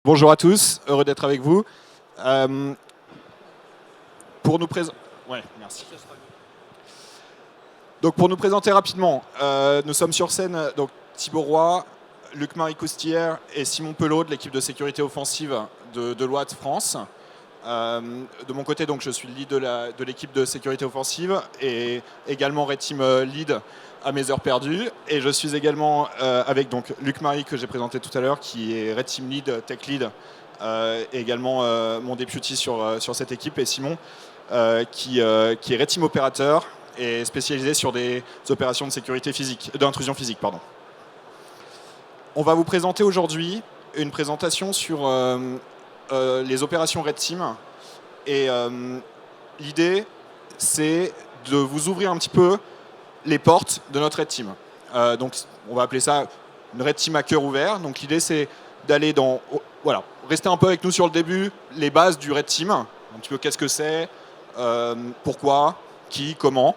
Bonjour à tous, heureux d'être avec vous. Pour nous présenter... Ouais, merci. Donc pour nous présenter rapidement, nous sommes sur scène, donc Thibaut Roy, Luc-Marie Coustillère et Simon Pelot de l'équipe de sécurité offensive de Deloitte France. De mon côté, donc, je suis le lead de l'équipe de sécurité offensive et également Red Team Lead à mes heures perdues. Et je suis également avec donc, Luc-Marie que j'ai présenté tout à l'heure, qui est Red Team Lead, Tech Lead, et également mon deputy sur cette équipe, et Simon qui est Red Team Opérateur et spécialisé sur des opérations de sécurité physique, d'intrusion physique, pardon. On va vous présenter aujourd'hui une présentation sur les opérations Red Team. Et l'idée, c'est de vous ouvrir un petit peu les portes de notre Red Team. Donc, on va appeler ça une Red Team à cœur ouvert. Donc, l'idée, c'est d'aller dans... Voilà, rester un peu avec nous sur le début, les bases du Red Team. Un petit peu qu'est-ce que c'est, pourquoi, qui, comment.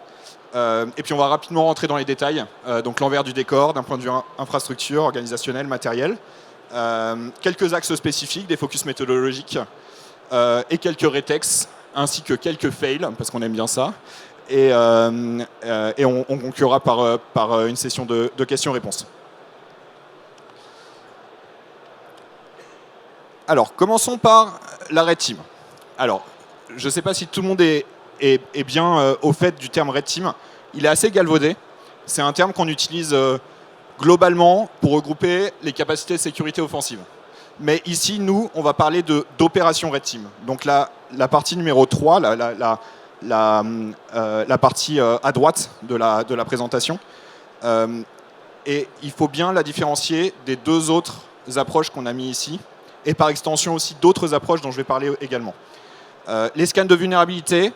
Et puis, on va rapidement rentrer dans les détails. Donc, l'envers du décor, d'un point de vue infrastructure, organisationnel, matériel. Quelques axes spécifiques, des focus méthodologiques et quelques rétex, ainsi que quelques fails, parce qu'on aime bien ça. Et on conclura par une session de questions-réponses. Alors, commençons par la Red Team. Alors, je ne sais pas si tout le monde est bien au fait du terme Red Team. Il est assez galvaudé. C'est un terme qu'on utilise globalement pour regrouper les capacités de sécurité offensive. Mais ici, nous, on va parler d'opération Red Team. Donc la partie numéro 3, la partie à droite de la présentation. Et il faut bien la différencier des deux autres approches qu'on a mis ici, et par extension aussi d'autres approches dont je vais parler également. Les scans de vulnérabilité,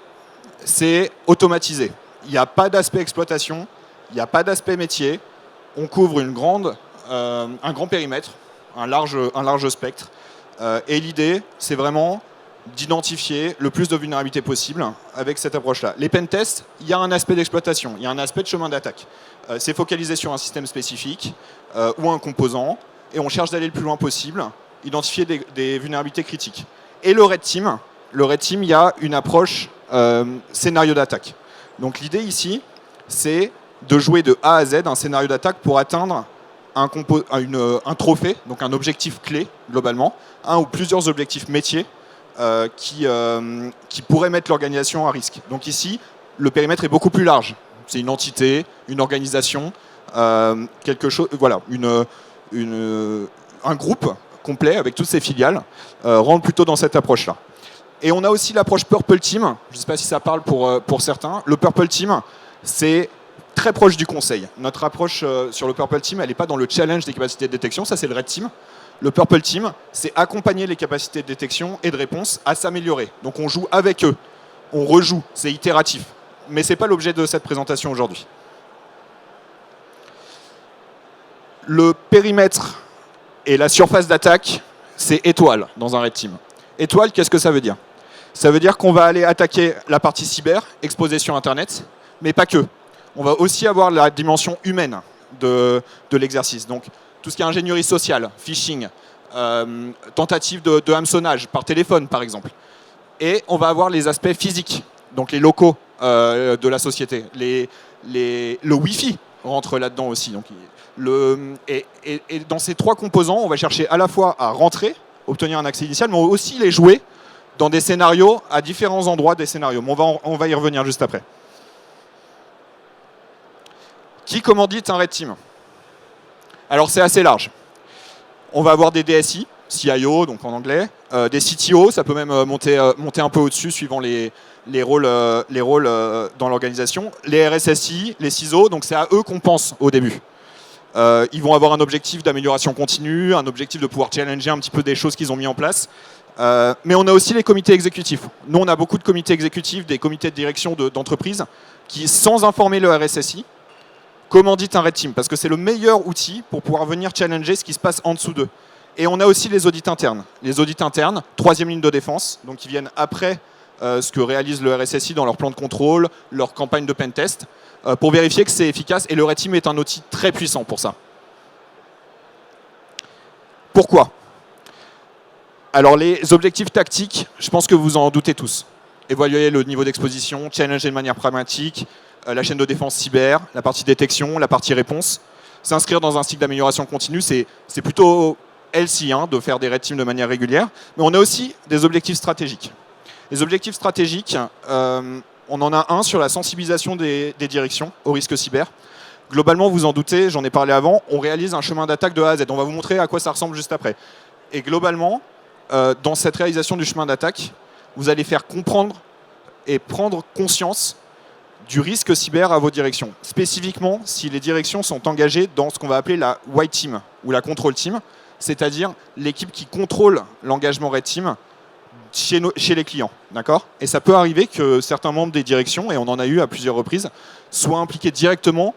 c'est automatisé. Il n'y a pas d'aspect exploitation, il n'y a pas d'aspect métier. On couvre un grand périmètre, un large spectre. Et l'idée, c'est vraiment d'identifier le plus de vulnérabilités possible avec cette approche-là. Les pentests, il y a un aspect d'exploitation, il y a un aspect de chemin d'attaque. C'est focalisé sur un système spécifique ou un composant, et on cherche d'aller le plus loin possible, identifier des vulnérabilités critiques. Et le Red Team, il y a une approche scénario d'attaque. Donc l'idée ici, c'est de jouer de A à Z un scénario d'attaque pour atteindre un trophée, donc un objectif clé globalement, un ou plusieurs objectifs métiers qui pourraient mettre l'organisation à risque. Donc ici, le périmètre est beaucoup plus large. C'est une entité, une organisation, quelque chose, voilà, un groupe complet avec toutes ses filiales rentre plutôt dans cette approche-là. Et on a aussi l'approche Purple Team. Je ne sais pas si ça parle pour certains. Le Purple Team, c'est très proche du conseil. Notre approche sur le Purple Team, elle n'est pas dans le challenge des capacités de détection, ça c'est le Red Team. Le Purple Team, c'est accompagner les capacités de détection et de réponse à s'améliorer. Donc on joue avec eux, on rejoue, c'est itératif. Mais ce n'est pas l'objet de cette présentation aujourd'hui. Le périmètre et la surface d'attaque, c'est étoile dans un Red Team. Étoile, qu'est-ce que ça veut dire? Ça veut dire qu'on va aller attaquer la partie cyber, exposée sur Internet, mais pas que. On va aussi avoir la dimension humaine de l'exercice. Donc, tout ce qui est ingénierie sociale, phishing, tentative de hameçonnage par téléphone, par exemple. Et on va avoir les aspects physiques, donc les locaux de la société. Le Wi-Fi rentre là-dedans aussi. Donc, et dans ces trois composants, on va chercher à la fois à rentrer, obtenir un accès initial, mais aussi les jouer dans des scénarios, à différents endroits des scénarios. Mais on va y revenir juste après. Qui commandite un Red Team? Alors c'est assez large. On va avoir des DSI, CIO, donc en anglais, des CTO, ça peut même monter un peu au-dessus suivant les rôles dans l'organisation, les RSSI, les CISO, donc c'est à eux qu'on pense au début. Ils vont avoir un objectif d'amélioration continue, un objectif de pouvoir challenger un petit peu des choses qu'ils ont mis en place. Mais on a aussi les comités exécutifs. Nous, on a beaucoup de comités exécutifs, des comités de direction d'entreprises qui, sans informer le RSSI, commanditent un Red Team, parce que c'est le meilleur outil pour pouvoir venir challenger ce qui se passe en dessous d'eux. Et on a aussi les audits internes. Les audits internes, troisième ligne de défense, donc qui viennent après ce que réalise le RSSI dans leur plan de contrôle, leur campagne de pentest, pour vérifier que c'est efficace. Et le Red Team est un outil très puissant pour ça. Pourquoi? Alors les objectifs tactiques, je pense que vous en doutez tous. Évaluer le niveau d'exposition, challenger de manière pragmatique, la chaîne de défense cyber, la partie détection, la partie réponse. S'inscrire dans un cycle d'amélioration continue, c'est plutôt healthy de faire des red teams de manière régulière. Mais on a aussi des objectifs stratégiques. Les objectifs stratégiques, on en a un sur la sensibilisation des directions au risque cyber. Globalement, vous en doutez, j'en ai parlé avant, on réalise un chemin d'attaque de A à Z. On va vous montrer à quoi ça ressemble juste après. Et globalement, dans cette réalisation du chemin d'attaque, vous allez faire comprendre et prendre conscience du risque cyber à vos directions. Spécifiquement, si les directions sont engagées dans ce qu'on va appeler la white team ou la control team, c'est-à-dire l'équipe qui contrôle l'engagement red team chez les clients. D'accord ? Et ça peut arriver que certains membres des directions, et on en a eu à plusieurs reprises, soient impliqués directement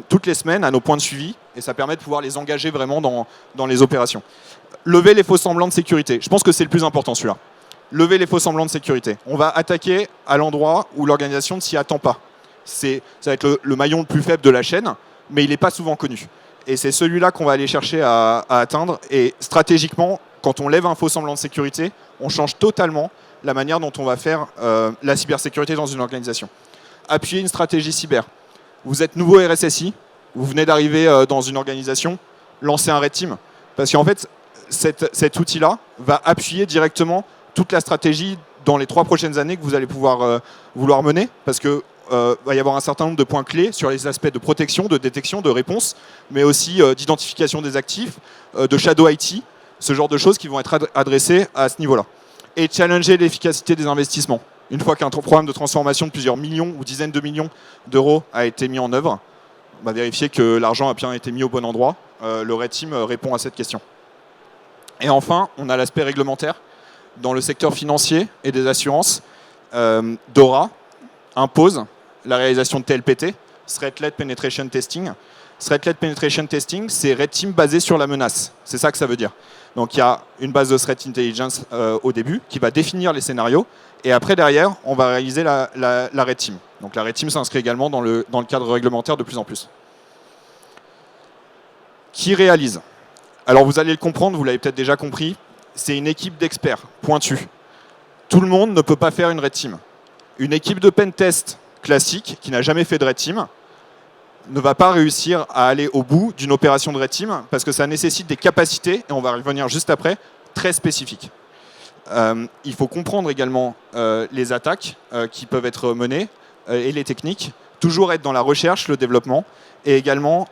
toutes les semaines à nos points de suivi, et ça permet de pouvoir les engager vraiment dans les opérations. Lever les faux semblants de sécurité. Je pense que c'est le plus important celui-là. Lever les faux semblants de sécurité. On va attaquer à l'endroit où l'organisation ne s'y attend pas. Ça va être le maillon le plus faible de la chaîne, mais il n'est pas souvent connu. Et c'est celui-là qu'on va aller chercher à atteindre. Et stratégiquement, quand on lève un faux semblant de sécurité, on change totalement la manière dont on va faire la cybersécurité dans une organisation. Appuyer une stratégie cyber. Vous êtes nouveau RSSI, vous venez d'arriver dans une organisation, lancez un red team. Parce qu'en fait, cet outil-là va appuyer directement toute la stratégie dans les 3 prochaines années que vous allez pouvoir vouloir mener, parce que va y avoir un certain nombre de points clés sur les aspects de protection, de détection, de réponse, mais aussi d'identification des actifs, de shadow IT, ce genre de choses qui vont être adressées à ce niveau-là. Et challenger l'efficacité des investissements. Une fois qu'un programme de transformation de plusieurs millions ou dizaines de millions d'euros a été mis en œuvre, on va vérifier que l'argent a bien été mis au bon endroit. Le Red Team répond à cette question. Et enfin, on a l'aspect réglementaire. Dans le secteur financier et des assurances, DORA impose la réalisation de TLPT, Threat-Led Penetration Testing. Threat-Led Penetration Testing, c'est Red Team basé sur la menace. C'est ça que ça veut dire. Donc il y a une base de Threat Intelligence au début qui va définir les scénarios. Et après, derrière, on va réaliser la Red Team. Donc la Red Team s'inscrit également dans le cadre réglementaire de plus en plus. Qui réalise? Alors vous allez le comprendre, vous l'avez peut-être déjà compris, c'est une équipe d'experts pointus. Tout le monde ne peut pas faire une Red Team. Une équipe de pentest classique qui n'a jamais fait de Red Team ne va pas réussir à aller au bout d'une opération de Red Team parce que ça nécessite des capacités, et on va y revenir juste après, très spécifiques. Il faut comprendre également les attaques qui peuvent être menées et les techniques, toujours être dans la recherche, le développement, et également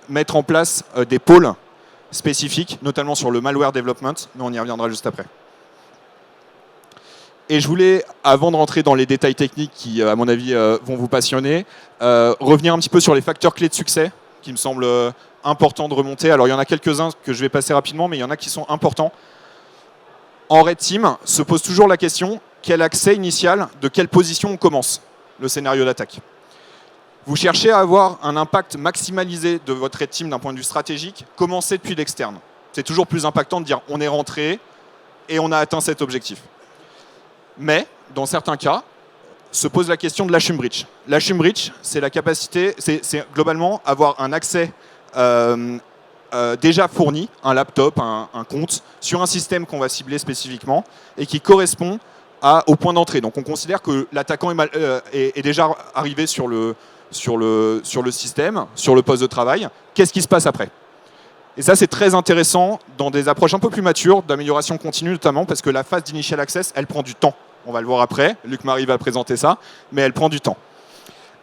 mettre en place des pôles spécifiques, notamment sur le malware development, mais on y reviendra juste après. Et je voulais, avant de rentrer dans les détails techniques qui, à mon avis, vont vous passionner, revenir un petit peu sur les facteurs clés de succès qui me semblent importants de remonter. Alors, il y en a quelques-uns que je vais passer rapidement, mais il y en a qui sont importants. En Red Team, se pose toujours la question, quel accès initial, de quelle position on commence le scénario d'attaque. Vous cherchez à avoir un impact maximalisé de votre Red Team d'un point de vue stratégique, commencez depuis l'externe. C'est toujours plus impactant de dire on est rentré et on a atteint cet objectif. Mais, dans certains cas, se pose la question de l'Hashum Breach. L'Hashum Breach, c'est la capacité, c'est globalement avoir un accès déjà fourni, un laptop, un compte, sur un système qu'on va cibler spécifiquement et qui correspond au point d'entrée. Donc on considère que l'attaquant est déjà arrivé sur le système, sur le poste de travail. Qu'est-ce qui se passe après? Et ça, c'est très intéressant dans des approches un peu plus matures, d'amélioration continue notamment, parce que la phase d'initial access, elle prend du temps. On va le voir après, Luc-Marie va présenter ça, mais elle prend du temps.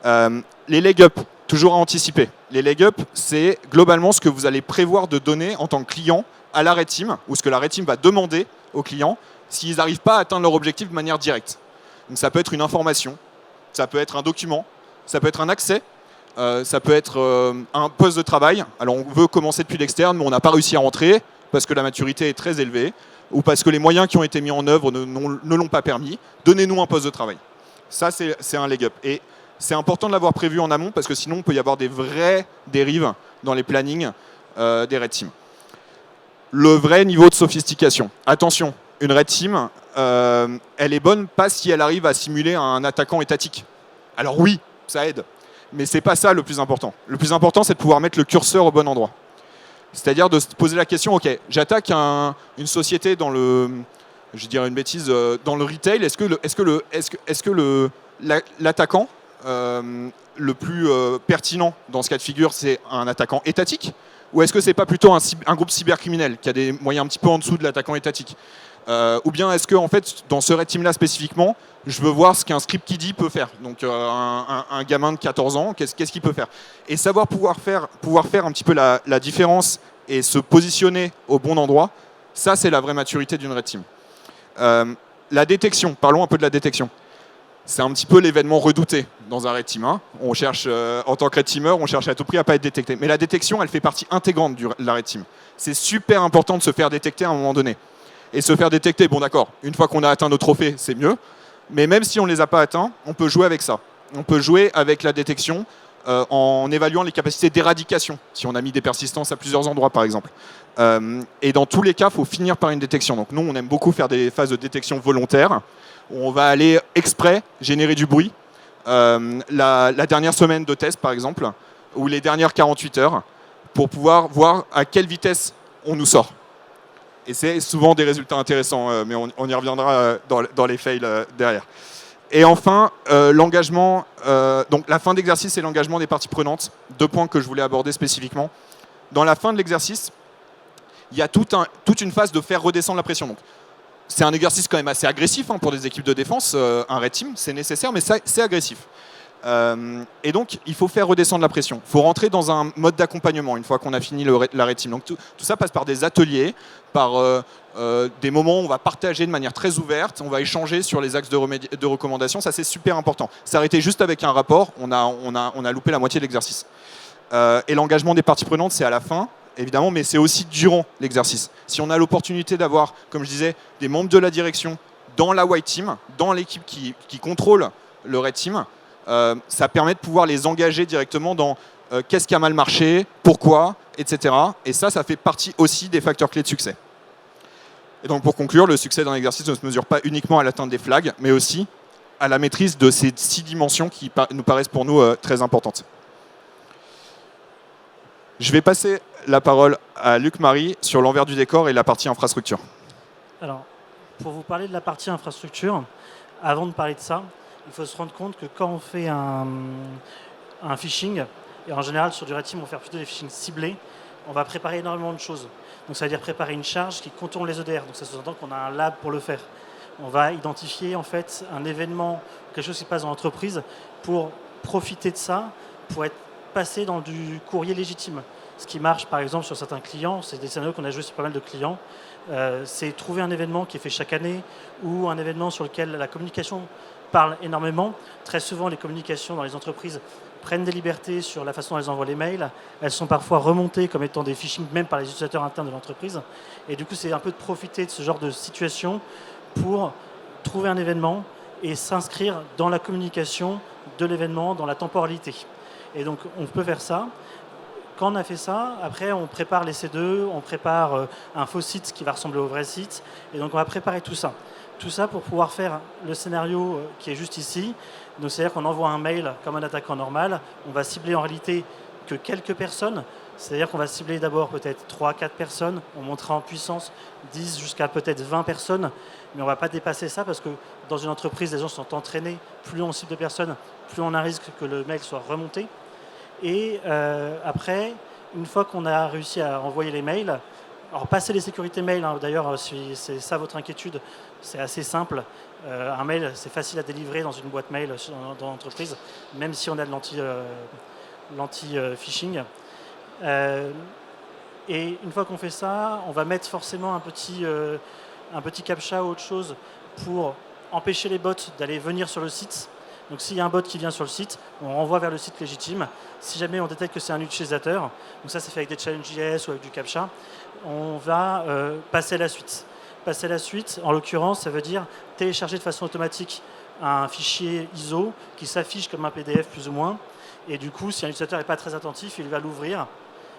Les leg-up, toujours à anticiper. Les leg-up, c'est globalement ce que vous allez prévoir de donner en tant que client à la Red Team, ou ce que la Red Team va demander aux clients s'ils n'arrivent pas à atteindre leur objectif de manière directe. Donc ça peut être une information, ça peut être un document, ça peut être un accès, ça peut être un poste de travail. Alors on veut commencer depuis l'externe, mais on n'a pas réussi à rentrer parce que la maturité est très élevée ou parce que les moyens qui ont été mis en œuvre ne l'ont pas permis. Donnez-nous un poste de travail. Ça, c'est un leg-up. Et c'est important de l'avoir prévu en amont parce que sinon, il peut y avoir des vraies dérives dans les plannings des Red Team. Le vrai niveau de sophistication. Attention, une Red Team, elle est bonne pas si elle arrive à simuler un attaquant étatique. Alors oui, ça aide. Mais ce n'est pas ça le plus important. Le plus important, c'est de pouvoir mettre le curseur au bon endroit. C'est-à-dire de se poser la question, ok, j'attaque une société dans le, je dirais une bêtise, dans le retail. Est-ce que l'attaquant le plus pertinent dans ce cas de figure, c'est un attaquant étatique, ou est-ce que c'est pas plutôt un groupe cybercriminel qui a des moyens un petit peu en dessous de l'attaquant étatique, ou bien est-ce que en fait dans ce red team là spécifiquement, je veux voir ce qu'un script kiddie peut faire, donc un gamin de 14 ans, qu'est-ce qu'il peut faire, et savoir pouvoir faire un petit peu la différence et se positionner au bon endroit. Ça, c'est la vraie maturité d'une red team. La détection, parlons un peu de la détection. C'est un petit peu l'événement redouté dans un red team. Hein. On cherche, en tant que red teamer, on cherche à tout prix à ne pas être détecté. Mais la détection, elle fait partie intégrante de la red team. C'est super important de se faire détecter à un moment donné. Et se faire détecter, bon d'accord, une fois qu'on a atteint nos trophées, c'est mieux. Mais même si on ne les a pas atteints, on peut jouer avec ça. On peut jouer avec la détection en évaluant les capacités d'éradication, si on a mis des persistances à plusieurs endroits par exemple. Et dans tous les cas, il faut finir par une détection. Donc nous, on aime beaucoup faire des phases de détection volontaires. On va aller exprès générer du bruit. La dernière semaine de test, par exemple, ou les dernières 48 heures, pour pouvoir voir à quelle vitesse on nous sort. Et c'est souvent des résultats intéressants, mais on y reviendra dans les fails derrière. Et enfin, l'engagement. Donc la fin d'exercice et l'engagement des parties prenantes. 2 points que je voulais aborder spécifiquement. Dans la fin de l'exercice, il y a toute une phase de faire redescendre la pression. Donc, c'est un exercice quand même assez agressif hein, pour des équipes de défense, un red team, c'est nécessaire, mais c'est agressif. Et donc, il faut faire redescendre la pression. Il faut rentrer dans un mode d'accompagnement une fois qu'on a fini la red team. Donc, tout ça passe par des ateliers, par des moments où on va partager de manière très ouverte, on va échanger sur les axes de recommandation. Ça, c'est super important. S'arrêter juste avec un rapport, on a loupé la moitié de l'exercice. Et l'engagement des parties prenantes, c'est à la fin, évidemment, mais c'est aussi durant l'exercice. Si on a l'opportunité d'avoir, comme je disais, des membres de la direction dans la white team, dans l'équipe qui contrôle le red team, ça permet de pouvoir les engager directement dans qu'est-ce qui a mal marché, pourquoi, etc. Et ça fait partie aussi des facteurs clés de succès. Et donc pour conclure, le succès d'un exercice ne se mesure pas uniquement à l'atteinte des flags, mais aussi à la maîtrise de ces 6 dimensions qui nous paraissent pour nous très importantes. Je vais passer la parole à Luc-Marie sur l'envers du décor et la partie infrastructure. Alors, pour vous parler de la partie infrastructure, avant de parler de ça, il faut se rendre compte que quand on fait un phishing, et en général sur du red team, on va faire plutôt des phishing ciblés, on va préparer énormément de choses. Donc ça veut dire préparer une charge qui contourne les EDR. Donc ça sous-entend qu'on a un lab pour le faire. On va identifier en fait un événement, quelque chose qui se passe dans l'entreprise, pour profiter de ça, pour être passé dans du courrier légitime. Ce qui marche par exemple sur certains clients, c'est des scénarios qu'on a joués sur pas mal de clients, c'est trouver un événement qui est fait chaque année ou un événement sur lequel la communication parle énormément. Très souvent, les communications dans les entreprises prennent des libertés sur la façon dont elles envoient les mails. Elles sont parfois remontées comme étant des phishing, même par les utilisateurs internes de l'entreprise. Et du coup, c'est un peu de profiter de ce genre de situation pour trouver un événement et s'inscrire dans la communication de l'événement, dans la temporalité. Et donc, on peut faire ça. Quand on a fait ça, après, on prépare les C2, on prépare un faux site qui va ressembler au vrai site. Et donc, on va préparer tout ça. Tout ça pour pouvoir faire le scénario qui est juste ici. Donc, c'est-à-dire qu'on envoie un mail comme un attaquant normal. On va cibler en réalité que quelques personnes. C'est-à-dire qu'on va cibler d'abord peut-être 3-4 personnes. On montera en puissance 10 jusqu'à peut-être 20 personnes. Mais on ne va pas dépasser ça parce que dans une entreprise, les gens sont entraînés. Plus on cible de personnes, plus on a un risque que le mail soit remonté. Et après, une fois qu'on a réussi à envoyer les mails, alors passer les sécurités mail, hein, d'ailleurs, si c'est ça votre inquiétude, c'est assez simple. Un mail, c'est facile à délivrer dans une boîte mail dans l'entreprise, même si on a de l'anti-phishing. Et une fois qu'on fait ça, on va mettre forcément un petit captcha ou autre chose pour empêcher les bots d'aller venir sur le site. Donc s'il y a un bot qui vient sur le site, on renvoie vers le site légitime. Si jamais on détecte que c'est un utilisateur, donc ça c'est fait avec des challenges.js ou avec du captcha, on va passer à la suite. Passer à la suite, en l'occurrence, ça veut dire télécharger de façon automatique un fichier ISO qui s'affiche comme un PDF plus ou moins. Et du coup, si un utilisateur n'est pas très attentif, il va l'ouvrir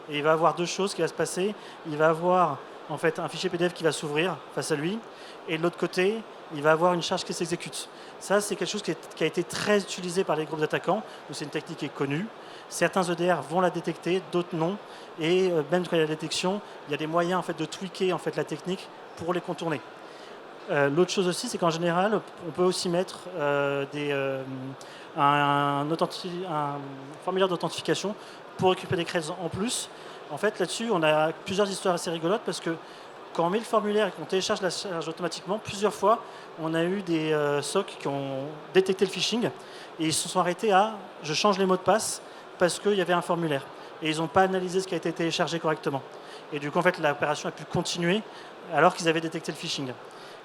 et il va avoir 2 choses qui vont se passer. Il va avoir en fait un fichier PDF qui va s'ouvrir face à lui, et de l'autre côté, il va avoir une charge qui s'exécute. Ça, c'est quelque chose qui a été très utilisé par les groupes d'attaquants, où c'est une technique qui est connue. Certains EDR vont la détecter, d'autres non, et même quand il y a la détection, il y a des moyens en fait, de tweaker en fait, la technique pour les contourner. L'autre chose aussi, c'est qu'en général, on peut aussi mettre un formulaire d'authentification pour récupérer des creds en plus. En fait, là-dessus, on a plusieurs histoires assez rigolotes parce que quand on met le formulaire et qu'on télécharge la charge automatiquement, plusieurs fois, on a eu des SOC qui ont détecté le phishing et ils se sont arrêtés à « je change les mots de passe » parce qu'il y avait un formulaire. Et ils n'ont pas analysé ce qui a été téléchargé correctement. Et du coup, en fait, l'opération a pu continuer alors qu'ils avaient détecté le phishing.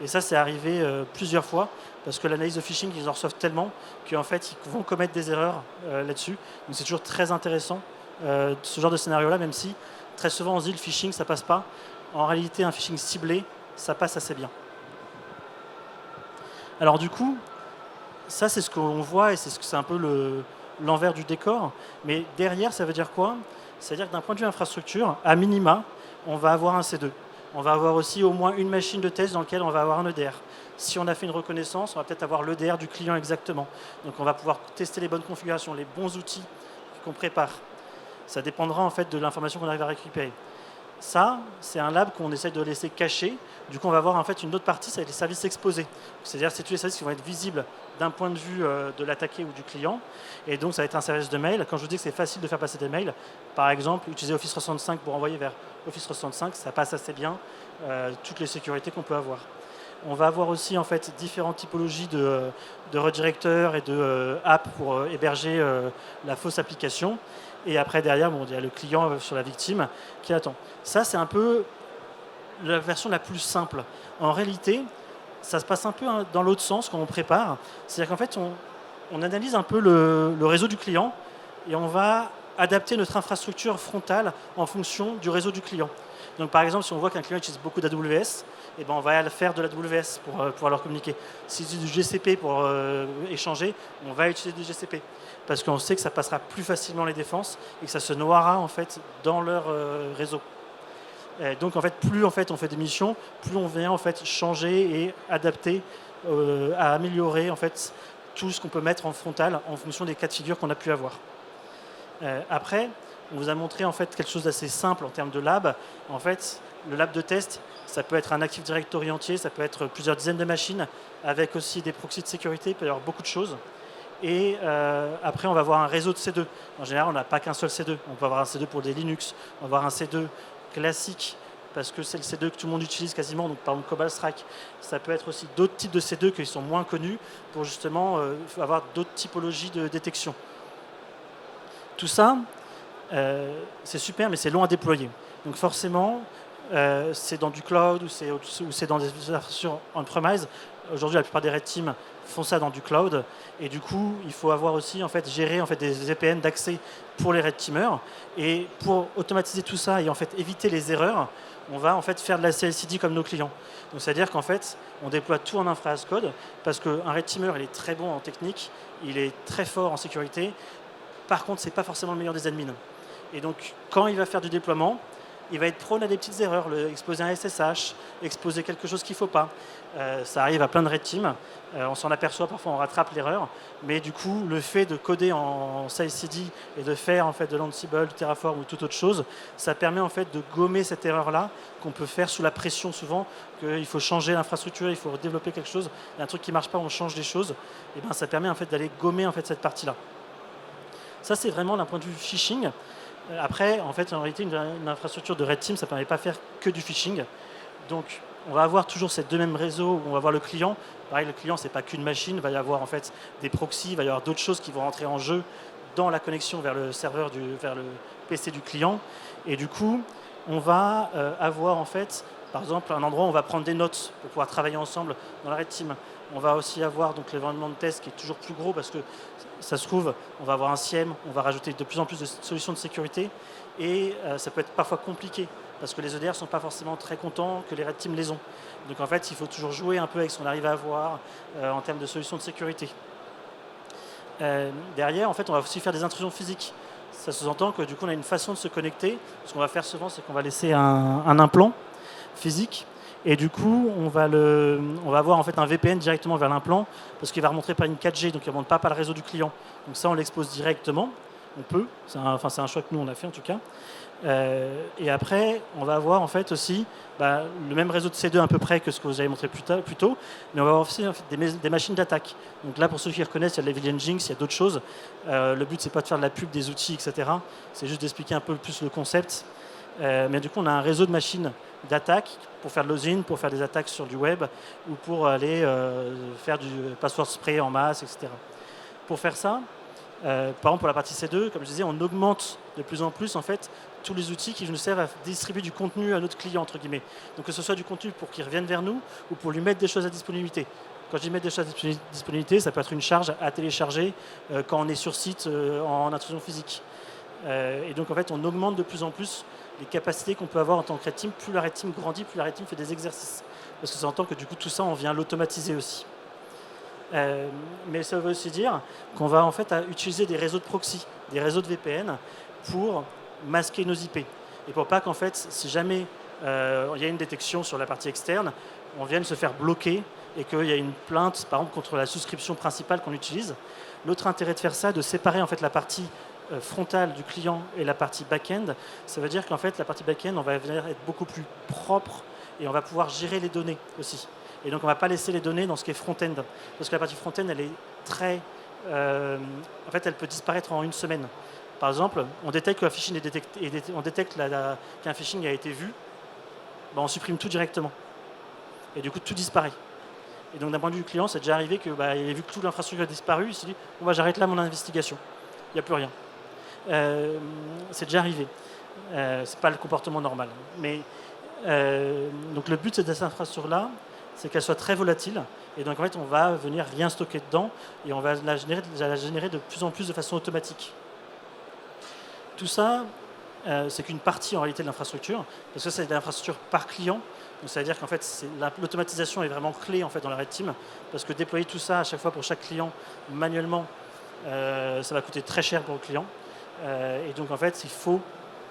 Et ça, c'est arrivé plusieurs fois, parce que l'analyse de phishing, ils en reçoivent tellement qu'en fait, ils vont commettre des erreurs là-dessus. Donc c'est toujours très intéressant, ce genre de scénario-là, même si très souvent on se dit le phishing, ça passe pas. En réalité, un phishing ciblé, ça passe assez bien. Alors du coup, ça c'est ce qu'on voit et c'est un peu l'envers du décor. Mais derrière, ça veut dire quoi? C'est-à-dire que d'un point de vue infrastructure, à minima, on va avoir un C2. On va avoir aussi au moins une machine de test dans laquelle on va avoir un EDR. Si on a fait une reconnaissance, on va peut-être avoir l'EDR du client exactement. Donc on va pouvoir tester les bonnes configurations, les bons outils qu'on prépare. Ça dépendra en fait de l'information qu'on arrive à récupérer. Ça, c'est un lab qu'on essaie de laisser caché. Du coup, on va avoir en fait une autre partie, c'est les services exposés. C'est-à-dire c'est tous les services qui vont être visibles d'un point de vue de l'attaqué ou du client. Et donc, ça va être un service de mail. Quand je vous dis que c'est facile de faire passer des mails, par exemple, utiliser Office 365 pour envoyer vers Office 365, ça passe assez bien toutes les sécurités qu'on peut avoir. On va avoir aussi en fait différentes typologies de redirecteurs et de apps pour héberger la fausse application. Et après, derrière, bon, il y a le client sur la victime qui attend. Ça, c'est un peu la version la plus simple. En réalité, ça se passe un peu dans l'autre sens quand on prépare. C'est-à-dire qu'en fait, on analyse un peu le réseau du client et on va adapter notre infrastructure frontale en fonction du réseau du client. Donc, par exemple, si on voit qu'un client utilise beaucoup d'AWS, eh ben, on va faire de l'AWS pour pouvoir leur communiquer. S'il utilise du GCP pour échanger, on va utiliser du GCP. Parce qu'on sait que ça passera plus facilement les défenses et que ça se noiera en fait, dans leur réseau. Et donc, en fait, plus en fait, on fait des missions, plus on vient en fait, changer et adapter, à améliorer en fait, tout ce qu'on peut mettre en frontal en fonction des cas de figure qu'on a pu avoir. Après, on vous a montré en fait, quelque chose d'assez simple en termes de lab. En fait, le lab de test, ça peut être un Active Directory entier, ça peut être plusieurs dizaines de machines, avec aussi des proxys de sécurité, il peut y avoir beaucoup de choses. Et après, on va avoir un réseau de C2. En général, on n'a pas qu'un seul C2. On peut avoir un C2 pour des Linux, on va avoir un C2 classique, parce que c'est le C2 que tout le monde utilise quasiment, donc par exemple Cobalt Strike. Ça peut être aussi d'autres types de C2 qui sont moins connus, pour justement avoir d'autres typologies de détection. Tout ça, c'est super, mais c'est long à déployer. Donc forcément, c'est dans du cloud ou c'est dans des infrastructures on-premise. Aujourd'hui, la plupart des red teams font ça dans du cloud. Et du coup, il faut avoir aussi en fait, gérer en fait, des VPN d'accès pour les red teamers. Et pour automatiser tout ça et en fait, éviter les erreurs, on va en fait, faire de la CI/CD comme nos clients. Donc, c'est-à-dire qu'en fait, on déploie tout en infra as code parce qu'un red teamer, il est très bon en technique, il est très fort en sécurité. Par contre, ce n'est pas forcément le meilleur des admins. Et donc, quand il va faire du déploiement, il va être prône à des petites erreurs, exposer un SSH, exposer quelque chose qu'il ne faut pas. Ça arrive à plein de red teams, on s'en aperçoit, parfois on rattrape l'erreur, mais du coup, le fait de coder en CI/CD et de faire en fait, de l'Ansible, du Terraform ou toute autre chose, ça permet en fait, de gommer cette erreur-là qu'on peut faire sous la pression souvent, qu'il faut changer l'infrastructure, il faut développer quelque chose, il y a un truc qui ne marche pas, on change des choses, et ben, ça permet en fait, d'aller gommer en fait, cette partie-là. Ça, c'est vraiment d'un point de vue phishing. Après, en fait, en réalité, une infrastructure de Red Team, ça ne permet pas de faire que du phishing. Donc, on va avoir toujours ces deux mêmes réseaux où on va voir le client. Pareil, le client, ce n'est pas qu'une machine. Il va y avoir en fait, des proxys, il va y avoir d'autres choses qui vont rentrer en jeu dans la connexion vers le serveur, vers le PC du client. Et du coup, on va avoir en fait, par exemple, un endroit où on va prendre des notes pour pouvoir travailler ensemble dans la Red Team. On va aussi avoir donc l'environnement de test qui est toujours plus gros parce que ça se trouve, on va avoir un SIEM, on va rajouter de plus en plus de solutions de sécurité et ça peut être parfois compliqué parce que les EDR ne sont pas forcément très contents que les Red Teams les ont. Donc en fait, il faut toujours jouer un peu avec ce qu'on arrive à avoir en termes de solutions de sécurité. Derrière, en fait, on va aussi faire des intrusions physiques. Ça sous-entend que du coup, on a une façon de se connecter. Ce qu'on va faire souvent, c'est qu'on va laisser un implant. Il physique. Et du coup, on va avoir en fait un VPN directement vers l'implant parce qu'il va remonter par une 4G, donc il ne remonte pas par le réseau du client. Donc ça, on l'expose directement. On peut. C'est un choix que nous, on a fait en tout cas. Et après, on va avoir en fait aussi le même réseau de C2 à peu près que ce que vous avez montré plus tôt, mais on va avoir aussi en fait, des machines d'attaque. Donc là, pour ceux qui reconnaissent, il y a de l'Evil Nginx, il y a d'autres choses. Le but, c'est pas de faire de la pub des outils, etc. C'est juste d'expliquer un peu plus le concept. Mais du coup, on a un réseau de machines d'attaque pour faire de l'osine, pour faire des attaques sur du web ou pour aller faire du password spray en masse, etc. Pour faire ça, par exemple pour la partie C2, comme je disais, on augmente de plus en plus en fait tous les outils qui nous servent à distribuer du contenu à notre client entre guillemets. Donc que ce soit du contenu pour qu'il revienne vers nous ou pour lui mettre des choses à disponibilité. Quand je dis mettre des choses à disponibilité, ça peut être une charge à télécharger quand on est sur site en intrusion physique. Et donc en fait, on augmente de plus en plus les capacités qu'on peut avoir en tant que red team. Plus la red team grandit, plus la red team fait des exercices. Parce que ça entend que du coup tout ça, on vient l'automatiser aussi. Mais ça veut aussi dire qu'on va en fait utiliser des réseaux de proxy, des réseaux de VPN pour masquer nos IP. Et pour pas qu'en fait, si jamais il y a une détection sur la partie externe, on vienne se faire bloquer et qu'il y a une plainte, par exemple, contre la souscription principale qu'on utilise. L'autre intérêt de faire ça, de séparer en fait la partie frontale du client et la partie back-end, ça veut dire qu'en fait, la partie back-end, on va venir être beaucoup plus propre et on va pouvoir gérer les données aussi. Et donc, on ne va pas laisser les données dans ce qui est front-end. Parce que la partie front-end, elle est très... en fait, elle peut disparaître en une semaine. Par exemple, on détecte qu'un phishing on détecte qu'un phishing a été vu, on supprime tout directement. Et du coup, tout disparaît. Et donc, d'un point de vue du client, c'est déjà arrivé qu'il ait vu que toute l'infrastructure a disparu, il s'est dit, j'arrête là mon investigation. Il n'y a plus rien. C'est déjà arrivé. C'est pas le comportement normal. Mais, donc, le but de cette infrastructure-là, c'est qu'elle soit très volatile. Et donc, en fait, on va venir rien stocker dedans et on va la générer de plus en plus de façon automatique. Tout ça, c'est qu'une partie en réalité de l'infrastructure, parce que c'est de l'infrastructure par client. Donc, ça veut dire qu'en fait, l'automatisation est vraiment clé en fait, dans la Red Team, parce que déployer tout ça à chaque fois pour chaque client manuellement, ça va coûter très cher pour le client. Et donc, en fait, il faut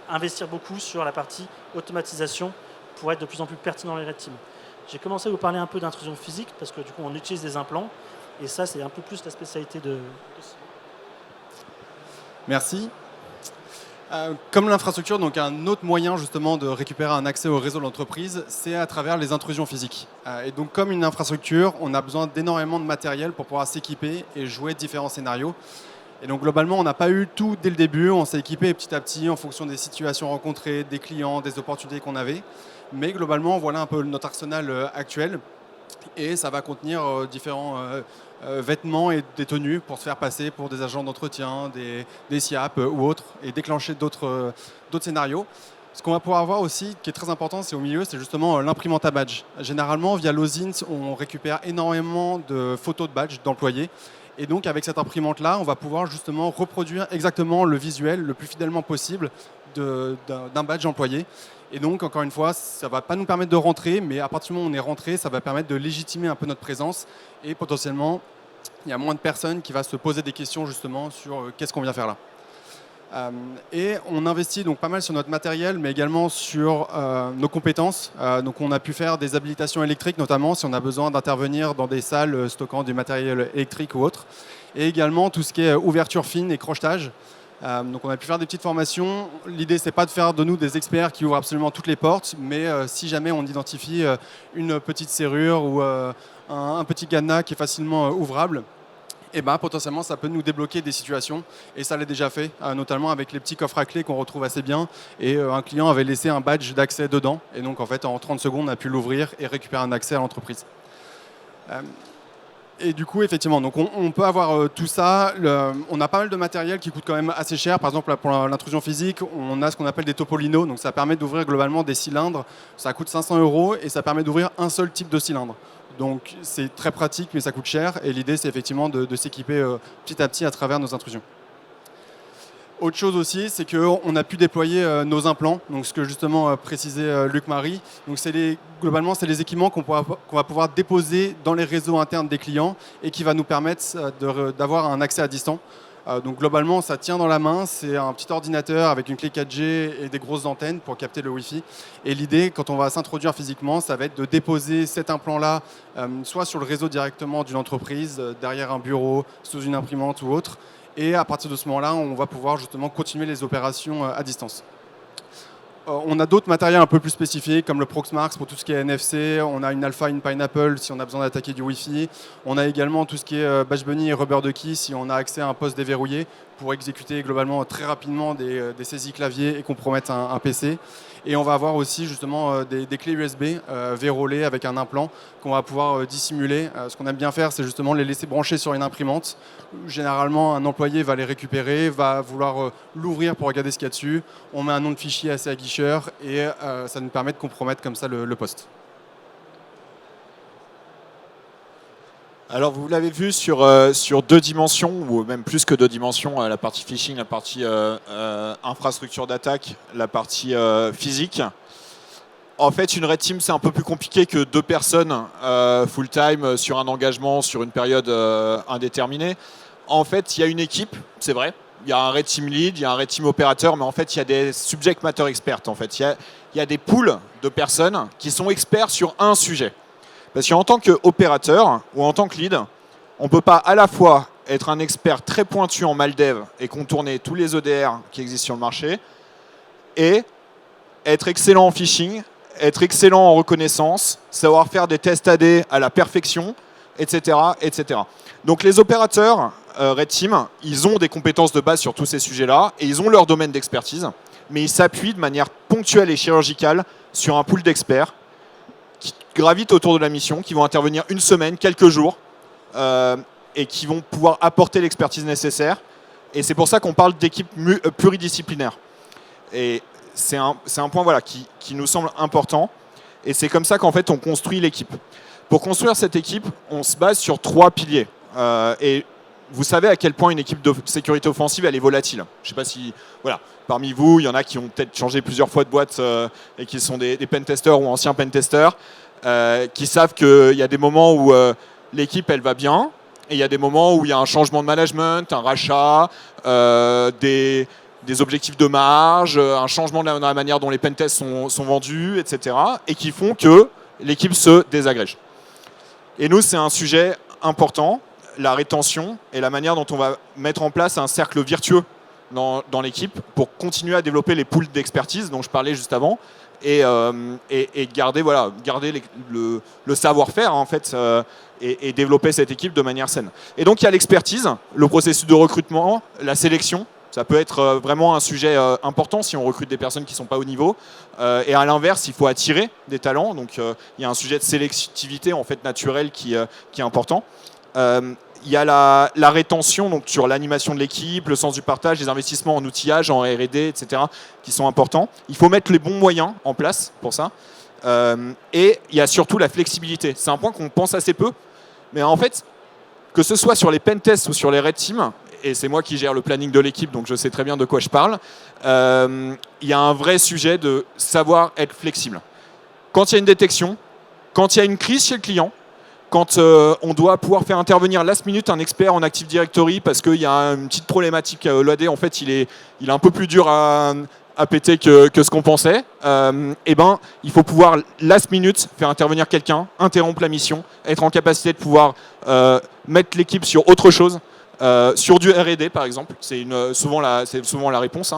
investir beaucoup sur la partie automatisation pour être de plus en plus pertinent dans les Red Team. J'ai commencé à vous parler un peu d'intrusion physique, parce que du coup, on utilise des implants, et ça, c'est un peu plus la spécialité de... Merci. Comme l'infrastructure, donc un autre moyen justement de récupérer un accès au réseau de l'entreprise, c'est à travers les intrusions physiques. Et donc comme une infrastructure, on a besoin d'énormément de matériel pour pouvoir s'équiper et jouer différents scénarios. Et donc globalement, on n'a pas eu tout dès le début, on s'est équipé petit à petit en fonction des situations rencontrées, des clients, des opportunités qu'on avait. Mais globalement, voilà un peu notre arsenal actuel. Et ça va contenir différents vêtements et des tenues pour se faire passer pour des agents d'entretien, des SIAP ou autres, et déclencher d'autres scénarios. Ce qu'on va pouvoir avoir aussi, qui est très important, c'est au milieu, c'est justement l'imprimante à badge. Généralement, via l'OSINT, on récupère énormément de photos de badge d'employés. Et donc, avec cette imprimante-là, on va pouvoir justement reproduire exactement le visuel le plus fidèlement possible d'un badge employé. Et donc, encore une fois, ça ne va pas nous permettre de rentrer, mais à partir du moment où on est rentré, ça va permettre de légitimer un peu notre présence. Et potentiellement, il y a moins de personnes qui vont se poser des questions justement sur qu'est-ce qu'on vient faire là. Et on investit donc pas mal sur notre matériel, mais également sur nos compétences. Donc on a pu faire des habilitations électriques, notamment si on a besoin d'intervenir dans des salles stockant du matériel électrique ou autre. Et également tout ce qui est ouverture fine et crochetage. Donc on a pu faire des petites formations. L'idée, c'est pas de faire de nous des experts qui ouvrent absolument toutes les portes, mais si jamais on identifie une petite serrure ou un petit cadenas qui est facilement ouvrable, et potentiellement ça peut nous débloquer des situations, et ça l'a déjà fait, notamment avec les petits coffres à clés qu'on retrouve assez bien, et un client avait laissé un badge d'accès dedans, et donc en fait en 30 secondes on a pu l'ouvrir et récupérer un accès à l'entreprise. Et du coup, effectivement, donc on peut avoir tout ça. On a pas mal de matériel qui coûte quand même assez cher. Par exemple, pour l'intrusion physique, on a ce qu'on appelle des topolinos. Donc ça permet d'ouvrir globalement des cylindres. Ça coûte 500 € et ça permet d'ouvrir un seul type de cylindre. Donc c'est très pratique, mais ça coûte cher. Et l'idée, c'est effectivement de s'équiper petit à petit à travers nos intrusions. Autre chose aussi, c'est qu'on a pu déployer nos implants, donc ce que justement précisait Luc-Marie. Donc globalement, c'est les équipements qu'on va pouvoir déposer dans les réseaux internes des clients et qui va nous permettre d'avoir un accès à distance. Donc globalement, ça tient dans la main. C'est un petit ordinateur avec une clé 4G et des grosses antennes pour capter le Wi-Fi. Et l'idée, quand on va s'introduire physiquement, ça va être de déposer cet implant-là soit sur le réseau directement d'une entreprise, derrière un bureau, sous une imprimante ou autre. Et à partir de ce moment-là, on va pouvoir justement continuer les opérations à distance. On a d'autres matériels un peu plus spécifiques, comme le Proxmark pour tout ce qui est NFC. On a une Alpha, une Pineapple si on a besoin d'attaquer du Wi-Fi. On a également tout ce qui est Bash Bunny et Rubber Ducky si on a accès à un poste déverrouillé pour exécuter globalement très rapidement des saisies clavier et compromettre un PC. Et on va avoir aussi justement des clés USB vérolées avec un implant qu'on va pouvoir dissimuler. Ce qu'on aime bien faire, c'est justement les laisser brancher sur une imprimante. Généralement, un employé va les récupérer, va vouloir l'ouvrir pour regarder ce qu'il y a dessus. On met un nom de fichier assez aguicheur et ça nous permet de compromettre comme ça le poste. Alors vous l'avez vu sur 2 dimensions, ou même plus que 2 dimensions, la partie phishing, la partie infrastructure d'attaque, la partie physique. En fait, une Red Team, c'est un peu plus compliqué que 2 personnes full-time sur un engagement sur une période indéterminée. En fait, il y a une équipe, c'est vrai. Il y a un Red Team lead, il y a un Red Team opérateur, mais en fait, il y a des subject matter experts. En fait, il y a des pools de personnes qui sont experts sur un sujet. Parce qu'en tant qu'opérateur ou en tant que lead, on ne peut pas à la fois être un expert très pointu en maldev et contourner tous les EDR qui existent sur le marché, et être excellent en phishing, être excellent en reconnaissance, savoir faire des tests AD à la perfection, etc., etc. Donc les opérateurs Red Team, ils ont des compétences de base sur tous ces sujets-là, et ils ont leur domaine d'expertise, mais ils s'appuient de manière ponctuelle et chirurgicale sur un pool d'experts qui gravitent autour de la mission, qui vont intervenir une semaine, quelques jours, et qui vont pouvoir apporter l'expertise nécessaire. Et c'est pour ça qu'on parle d'équipe pluridisciplinaire. Et c'est un point voilà, qui nous semble important. Et c'est comme ça qu'en fait on construit l'équipe. Pour construire cette équipe, on se base sur 3 piliers. Et vous savez à quel point une équipe de sécurité offensive elle est volatile. Je ne sais pas si, voilà, parmi vous, il y en a qui ont peut-être changé plusieurs fois de boîte et qui sont des pentesters ou anciens pentesters, qui savent qu'il y a des moments où l'équipe elle va bien, et il y a des moments où il y a un changement de management, un rachat, des objectifs de marge, un changement dans la manière dont les pentests sont vendus, etc. et qui font que l'équipe se désagrège. Et nous, c'est un sujet important, la rétention et la manière dont on va mettre en place un cercle virtueux dans l'équipe pour continuer à développer les pools d'expertise dont je parlais juste avant et garder le savoir-faire en fait et développer cette équipe de manière saine. Et donc il y a l'expertise, le processus de recrutement, la sélection. Ça peut être vraiment un sujet important si on recrute des personnes qui ne sont pas au niveau. Et à l'inverse, il faut attirer des talents. Donc il y a un sujet de sélectivité en fait, naturelle qui est important. Il y a la rétention donc, sur l'animation de l'équipe, le sens du partage, les investissements en outillage, en R&D, etc. qui sont importants. Il faut mettre les bons moyens en place pour ça. Et il y a surtout la flexibilité. C'est un point qu'on pense assez peu. Mais en fait, que ce soit sur les pentests ou sur les Red Team, et c'est moi qui gère le planning de l'équipe, donc je sais très bien de quoi je parle, il y a un vrai sujet de savoir être flexible. Quand il y a une détection, quand il y a une crise chez le client, quand on doit pouvoir faire intervenir last minute un expert en Active Directory parce qu'il y a une petite problématique, l'AD en fait il est un peu plus dur à péter que ce qu'on pensait, et ben, il faut pouvoir last minute faire intervenir quelqu'un, interrompre la mission, être en capacité de pouvoir mettre l'équipe sur autre chose, sur du R&D par exemple, c'est souvent la réponse.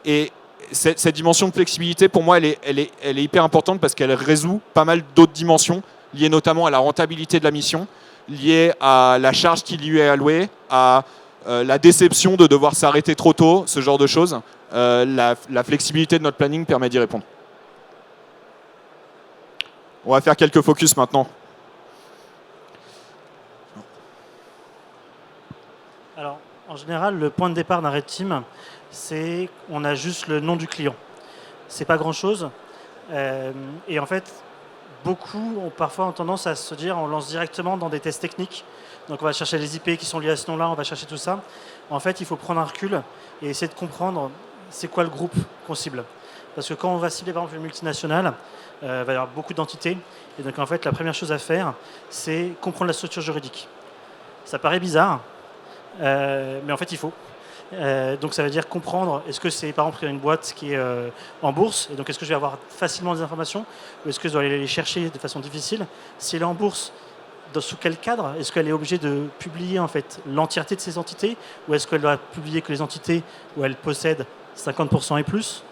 Et cette dimension de flexibilité pour moi elle est hyper importante parce qu'elle résout pas mal d'autres dimensions liées notamment à la rentabilité de la mission, liées à la charge qui lui est allouée, à la déception de devoir s'arrêter trop tôt, ce genre de choses. La flexibilité de notre planning permet d'y répondre. On va faire quelques focus maintenant. Alors, en général, le point de départ d'un Red Team, c'est qu'on a juste le nom du client. C'est pas grand-chose. Et en fait, beaucoup ont parfois tendance à se dire on lance directement dans des tests techniques. Donc on va chercher les IP qui sont liés à ce nom-là, on va chercher tout ça. En fait, il faut prendre un recul et essayer de comprendre c'est quoi le groupe qu'on cible. Parce que quand on va cibler par exemple une multinationale, il va y avoir beaucoup d'entités. Et donc en fait, la première chose à faire, c'est comprendre la structure juridique. Ça paraît bizarre, mais en fait, il faut. Donc ça veut dire comprendre, est-ce que c'est par exemple une boîte qui est en bourse, et donc est-ce que je vais avoir facilement des informations, ou est-ce que je dois aller les chercher de façon difficile? Si elle est en bourse, sous quel cadre? Est-ce qu'elle est obligée de publier en fait l'entièreté de ses entités, ou est-ce qu'elle doit publier que les entités où elle possède 50% et plus?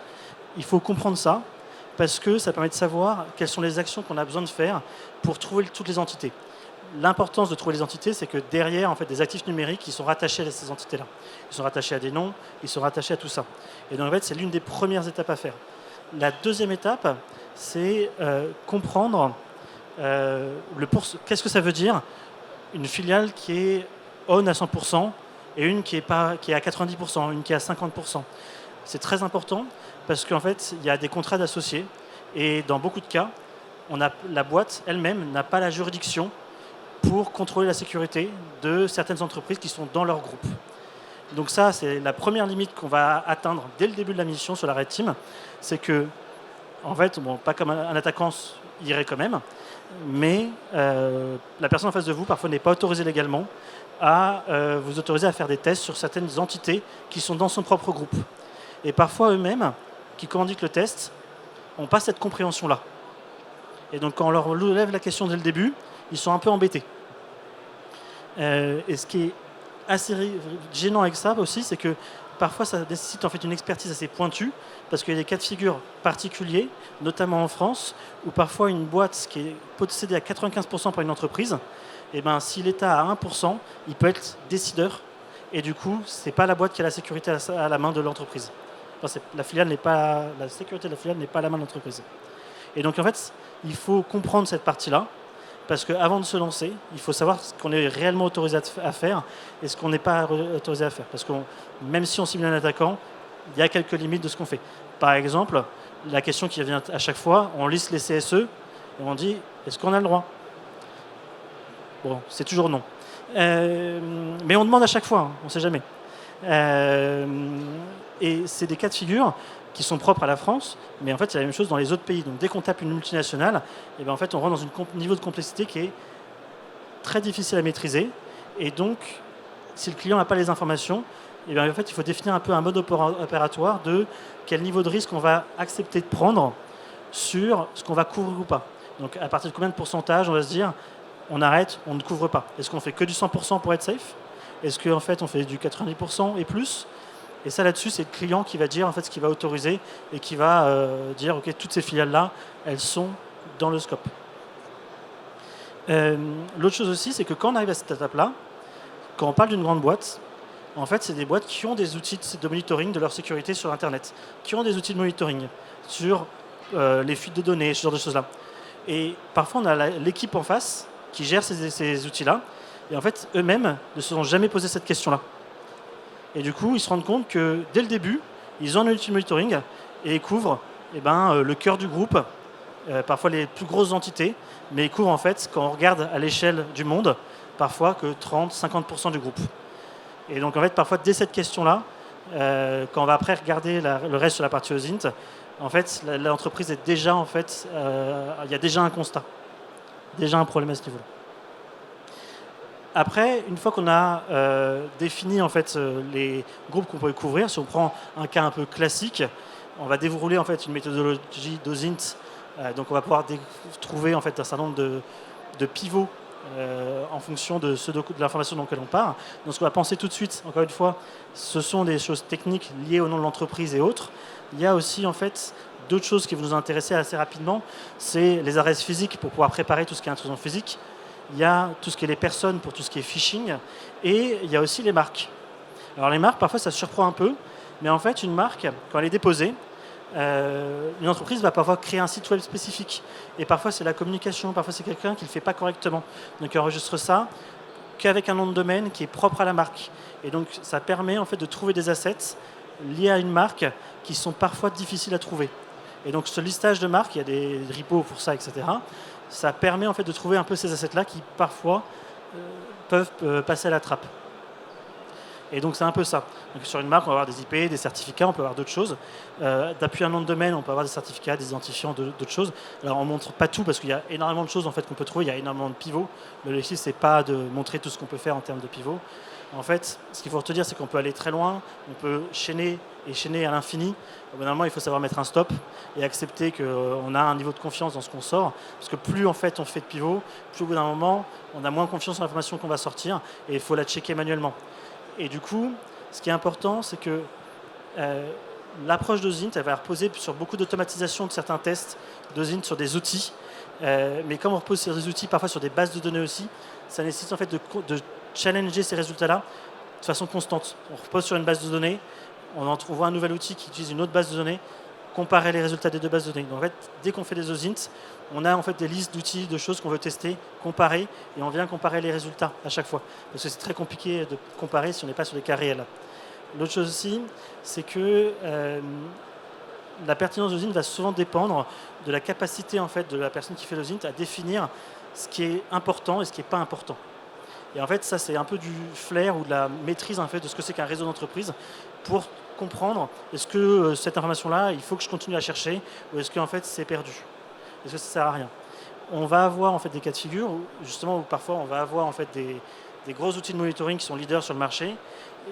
Il faut comprendre ça, parce que ça permet de savoir quelles sont les actions qu'on a besoin de faire pour trouver toutes les entités. L'importance de trouver les entités, c'est que derrière, en fait, des actifs numériques, ils sont rattachés à ces entités-là. Ils sont rattachés à des noms, ils sont rattachés à tout ça. Et donc, en fait, c'est l'une des premières étapes à faire. La deuxième étape, c'est comprendre qu'est-ce que ça veut dire une filiale qui est on à 100% et une qui est à 90%, une qui est à 50%. C'est très important parce qu'en fait, il y a des contrats d'associés et dans beaucoup de cas, la boîte elle-même n'a pas la juridiction pour contrôler la sécurité de certaines entreprises qui sont dans leur groupe. Donc ça, c'est la première limite qu'on va atteindre dès le début de la mission sur la Red Team. C'est que, en fait, bon, pas comme un attaquant irait quand même, mais la personne en face de vous, parfois, n'est pas autorisée légalement à vous autoriser à faire des tests sur certaines entités qui sont dans son propre groupe. Et parfois, eux-mêmes, qui commanditent le test, n'ont pas cette compréhension-là. Et donc, quand on leur lève la question dès le début, ils sont un peu embêtés. Et ce qui est assez gênant avec ça aussi, c'est que parfois ça nécessite en fait une expertise assez pointue, parce qu'il y a des cas de figure particuliers, notamment en France, où parfois une boîte qui est possédée à 95% par une entreprise, et ben, si l'État a 1%, il peut être décideur, et du coup, c'est pas la boîte qui a la sécurité à la main de l'entreprise. Enfin, la sécurité de la filiale n'est pas à la main de l'entreprise. Et donc en fait, il faut comprendre cette partie-là, parce qu'avant de se lancer, il faut savoir ce qu'on est réellement autorisé à faire et ce qu'on n'est pas autorisé à faire. Parce que même si on cible un attaquant, il y a quelques limites de ce qu'on fait. Par exemple, la question qui revient à chaque fois, on liste les CSE et on dit, est-ce qu'on a le droit? Bon, c'est toujours non. Mais on demande à chaque fois, on ne sait jamais. Et c'est des cas de figure qui sont propres à la France, mais en fait, c'est la même chose dans les autres pays. Donc, dès qu'on tape une multinationale, et bien, en fait, on rentre dans un niveau de complexité qui est très difficile à maîtriser. Et donc, si le client n'a pas les informations, et bien, en fait, il faut définir un peu un mode opératoire de quel niveau de risque on va accepter de prendre sur ce qu'on va couvrir ou pas. Donc, à partir de combien de pourcentage on va se dire, on arrête, on ne couvre pas. Est-ce qu'on fait que du 100% pour être safe? Est-ce qu'en fait, on fait du 90% et plus? Et ça, là-dessus, c'est le client qui va dire en fait, ce qu'il va autoriser et qui va dire ok, toutes ces filiales-là, elles sont dans le scope. L'autre chose aussi, c'est que quand on arrive à cette étape-là, quand on parle d'une grande boîte, en fait, c'est des boîtes qui ont des outils de monitoring de leur sécurité sur Internet, qui ont des outils de monitoring sur les fuites de données, ce genre de choses-là. Et parfois, on a l'équipe en face qui gère ces outils-là, et en fait, eux-mêmes ne se sont jamais posé cette question-là. Et du coup, ils se rendent compte que dès le début, ils ont un outil de monitoring et ils couvrent le cœur du groupe, parfois les plus grosses entités, mais ils couvrent en fait, quand on regarde à l'échelle du monde, parfois que 30-50% du groupe. Et donc en fait, parfois dès cette question-là, quand on va après regarder le reste sur la partie OSINT, en fait, l'entreprise est déjà en fait, il y a déjà un constat, déjà un problème à ce niveau-là. Après, une fois qu'on a défini en fait, les groupes qu'on peut couvrir, si on prend un cas un peu classique, on va dérouler en fait, une méthodologie d'OSINT. Donc on va pouvoir trouver en fait, un certain nombre de pivots en fonction de l'information dans laquelle on part. Donc ce qu'on va penser tout de suite, encore une fois, ce sont des choses techniques liées au nom de l'entreprise et autres. Il y a aussi en fait, d'autres choses qui vont nous intéresser assez rapidement. C'est les adresses physiques pour pouvoir préparer tout ce qui est intrusion physique. Il y a tout ce qui est les personnes pour tout ce qui est phishing, et il y a aussi les marques. Alors les marques, parfois ça surprend un peu, mais en fait une marque, quand elle est déposée, une entreprise va parfois créer un site web spécifique, et parfois c'est la communication, parfois c'est quelqu'un qui ne le fait pas correctement. Donc il enregistre ça qu'avec un nom de domaine qui est propre à la marque. Et donc ça permet en fait de trouver des assets liés à une marque qui sont parfois difficiles à trouver. Et donc ce listage de marques, il y a des repos pour ça, etc. Ça permet en fait de trouver un peu ces assets-là qui parfois peuvent passer à la trappe. Et donc c'est un peu ça. Donc, sur une marque, on va avoir des IP, des certificats, on peut avoir d'autres choses. D'appuyer un nom de domaine, on peut avoir des certificats, des identifiants, d'autres choses. Alors on ne montre pas tout parce qu'il y a énormément de choses en fait, qu'on peut trouver, il y a énormément de pivots. L'objectif, c'est pas de montrer tout ce qu'on peut faire en termes de pivots. En fait, ce qu'il faut retenir, c'est qu'on peut aller très loin, on peut chaîner et chaîner à l'infini. Normalement, il faut savoir mettre un stop et accepter qu'on a un niveau de confiance dans ce qu'on sort. Parce que plus en fait on fait de pivots, plus au bout d'un moment, on a moins confiance en l'information qu'on va sortir et il faut la checker manuellement. Et du coup, ce qui est important, c'est que l'approche d'OSINT, elle va reposer sur beaucoup d'automatisation de certains tests d'OSINT sur des outils. Mais comme on repose sur des outils, parfois sur des bases de données aussi, ça nécessite en fait de challenger ces résultats-là de façon constante. On repose sur une base de données, on voit un nouvel outil qui utilise une autre base de données, comparer les résultats des deux bases de données. Donc en fait, dès qu'on fait des OSINT, on a en fait des listes d'outils, de choses qu'on veut tester, comparer, et on vient comparer les résultats à chaque fois. Parce que c'est très compliqué de comparer si on n'est pas sur des cas réels. L'autre chose aussi, c'est que la pertinence de l'OSINT va souvent dépendre de la capacité en fait, de la personne qui fait l'OSINT à définir ce qui est important et ce qui n'est pas important. Et en fait, ça, c'est un peu du flair ou de la maîtrise en fait, de ce que c'est qu'un réseau d'entreprise pour comprendre est-ce que cette information-là, il faut que je continue à chercher ou est-ce qu'en fait, c'est perdu. Est-ce que ça ne sert à rien. On va avoir en fait, des cas de figure où, justement, où parfois on va avoir en fait, des gros outils de monitoring qui sont leaders sur le marché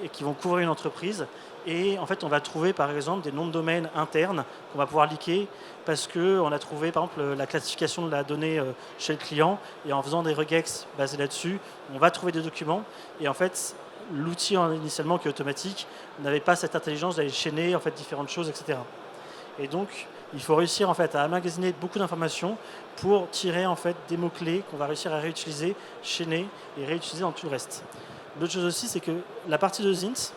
et qui vont couvrir une entreprise. Et en fait, on va trouver par exemple des noms de domaines internes qu'on va pouvoir liquer parce qu'on a trouvé par exemple la classification de la donnée chez le client et en faisant des regex basés là-dessus, on va trouver des documents. Et en fait, l'outil initialement qui est automatique n'avait pas cette intelligence d'aller chaîner en fait, différentes choses, etc. Et donc, il faut réussir en fait, à emmagasiner beaucoup d'informations pour tirer en fait, des mots-clés qu'on va réussir à réutiliser, chaîner et réutiliser dans tout le reste. L'autre chose aussi, c'est que la partie de OSINT,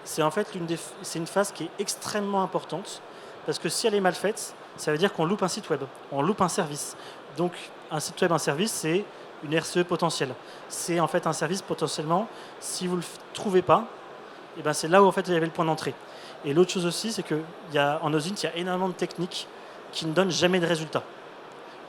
c'est en fait c'est une phase qui est extrêmement importante parce que si elle est mal faite, ça veut dire qu'on loupe un site web, on loupe un service. Donc un site web, un service, c'est une RCE potentielle. C'est en fait un service potentiellement, si vous ne le trouvez pas, et ben c'est là où en fait il y avait le point d'entrée. Et l'autre chose aussi, c'est qu'en OSINT, il y a énormément de techniques qui ne donnent jamais de résultats.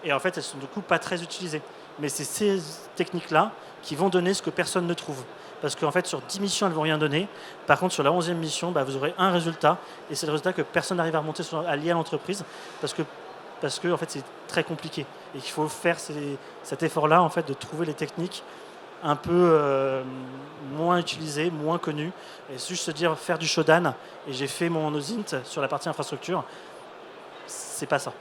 Et en fait, elles sont du coup pas très utilisées. Mais c'est ces techniques-là qui vont donner ce que personne ne trouve. Parce qu'en fait, sur 10 missions, elles ne vont rien donner. Par contre, sur la 11e mission, vous aurez un résultat. Et c'est le résultat que personne n'arrive à remonter à lier à l'entreprise. Parce que en fait, c'est très compliqué. Et qu'il faut faire cet effort-là en fait, de trouver les techniques un peu moins utilisées, moins connues. Et juste se dire faire du Shodan, et j'ai fait mon OSINT sur la partie infrastructure, c'est pas ça.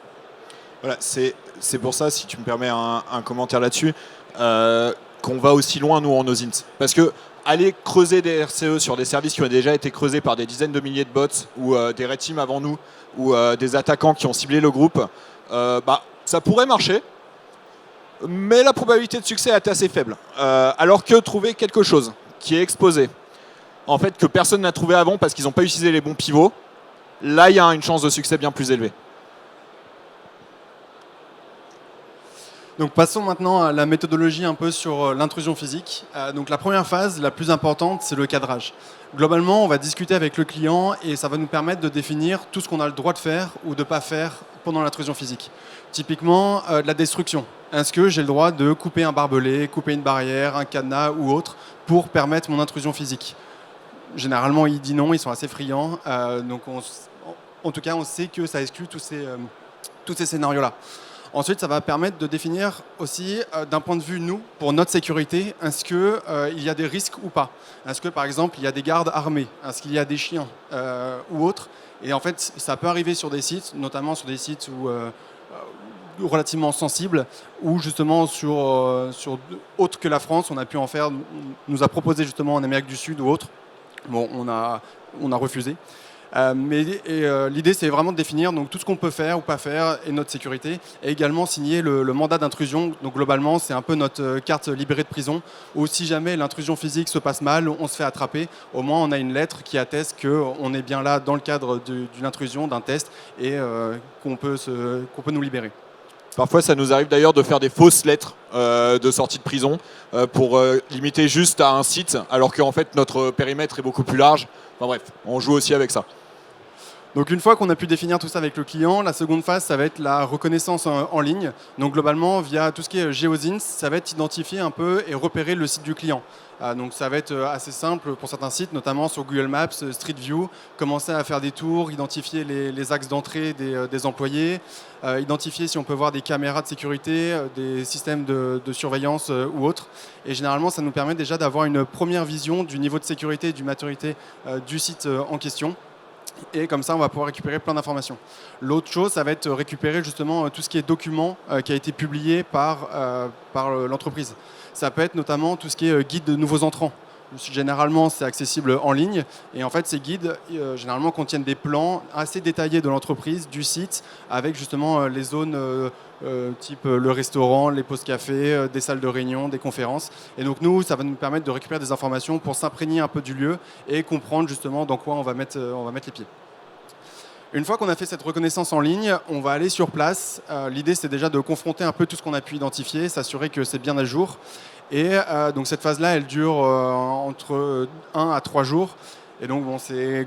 Voilà, c'est pour ça, si tu me permets un commentaire là-dessus, qu'on va aussi loin, nous, en OSINT. Parce que aller creuser des RCE sur des services qui ont déjà été creusés par des dizaines de milliers de bots, ou des red teams avant nous, ou des attaquants qui ont ciblé le groupe, ça pourrait marcher, mais la probabilité de succès est assez faible. Alors que trouver quelque chose qui est exposé, en fait, que personne n'a trouvé avant parce qu'ils n'ont pas utilisé les bons pivots, là, il y a une chance de succès bien plus élevée. Donc passons maintenant à la méthodologie un peu sur l'intrusion physique. Donc la première phase, la plus importante, c'est le cadrage. Globalement, on va discuter avec le client et ça va nous permettre de définir tout ce qu'on a le droit de faire ou de ne pas faire pendant l'intrusion physique. Typiquement, de la destruction. Est-ce que j'ai le droit de couper un barbelé, couper une barrière, un cadenas ou autre pour permettre mon intrusion physique? Généralement, il dit non, ils sont assez friands. Donc en tout cas, on sait que ça exclut tous ces scénarios-là. Ensuite, ça va permettre de définir aussi, d'un point de vue, nous, pour notre sécurité, est-ce qu'il y a des risques ou pas? Est-ce que, par exemple, il y a des gardes armés? Est-ce qu'il y a des chiens ou autres? Et en fait, ça peut arriver sur des sites, notamment sur des sites relativement sensibles, ou justement sur autres que la France, on a pu en faire, nous a proposé justement en Amérique du Sud ou autre. Bon, on a refusé. L'idée, c'est vraiment de définir donc, tout ce qu'on peut faire ou pas faire et notre sécurité, et également signer le mandat d'intrusion. Donc globalement, c'est un peu notre carte libérée de prison, où si jamais l'intrusion physique se passe mal, on se fait attraper, au moins on a une lettre qui atteste qu'on est bien là dans le cadre d'une intrusion, d'un test, et qu'on peut nous libérer. Parfois, ça nous arrive d'ailleurs de faire des fausses lettres de sortie de prison pour limiter juste à un site, alors qu'en fait, notre périmètre est beaucoup plus large. Enfin bref, on joue aussi avec ça. Donc une fois qu'on a pu définir tout ça avec le client, la seconde phase, ça va être la reconnaissance en ligne. Donc globalement, via tout ce qui est GeoSynth, ça va être identifier un peu et repérer le site du client. Donc ça va être assez simple pour certains sites, notamment sur Google Maps, Street View, commencer à faire des tours, identifier les axes d'entrée des employés, identifier si on peut voir des caméras de sécurité, des systèmes de surveillance ou autres. Et généralement, ça nous permet déjà d'avoir une première vision du niveau de sécurité et du maturité du site en question. Et comme ça, on va pouvoir récupérer plein d'informations. L'autre chose, ça va être récupérer justement tout ce qui est document qui a été publié par l'entreprise. Ça peut être notamment tout ce qui est guide de nouveaux entrants. Généralement, c'est accessible en ligne. Et en fait, ces guides, généralement, contiennent des plans assez détaillés de l'entreprise, du site, avec justement les zones type le restaurant, les pauses café, des salles de réunion, des conférences. Et donc, nous, ça va nous permettre de récupérer des informations pour s'imprégner un peu du lieu et comprendre justement dans quoi on va mettre les pieds. Une fois qu'on a fait cette reconnaissance en ligne, on va aller sur place. L'idée, c'est déjà de confronter un peu tout ce qu'on a pu identifier, s'assurer que c'est bien à jour. Et donc cette phase-là, elle dure entre 1 à 3 jours. Et donc bon,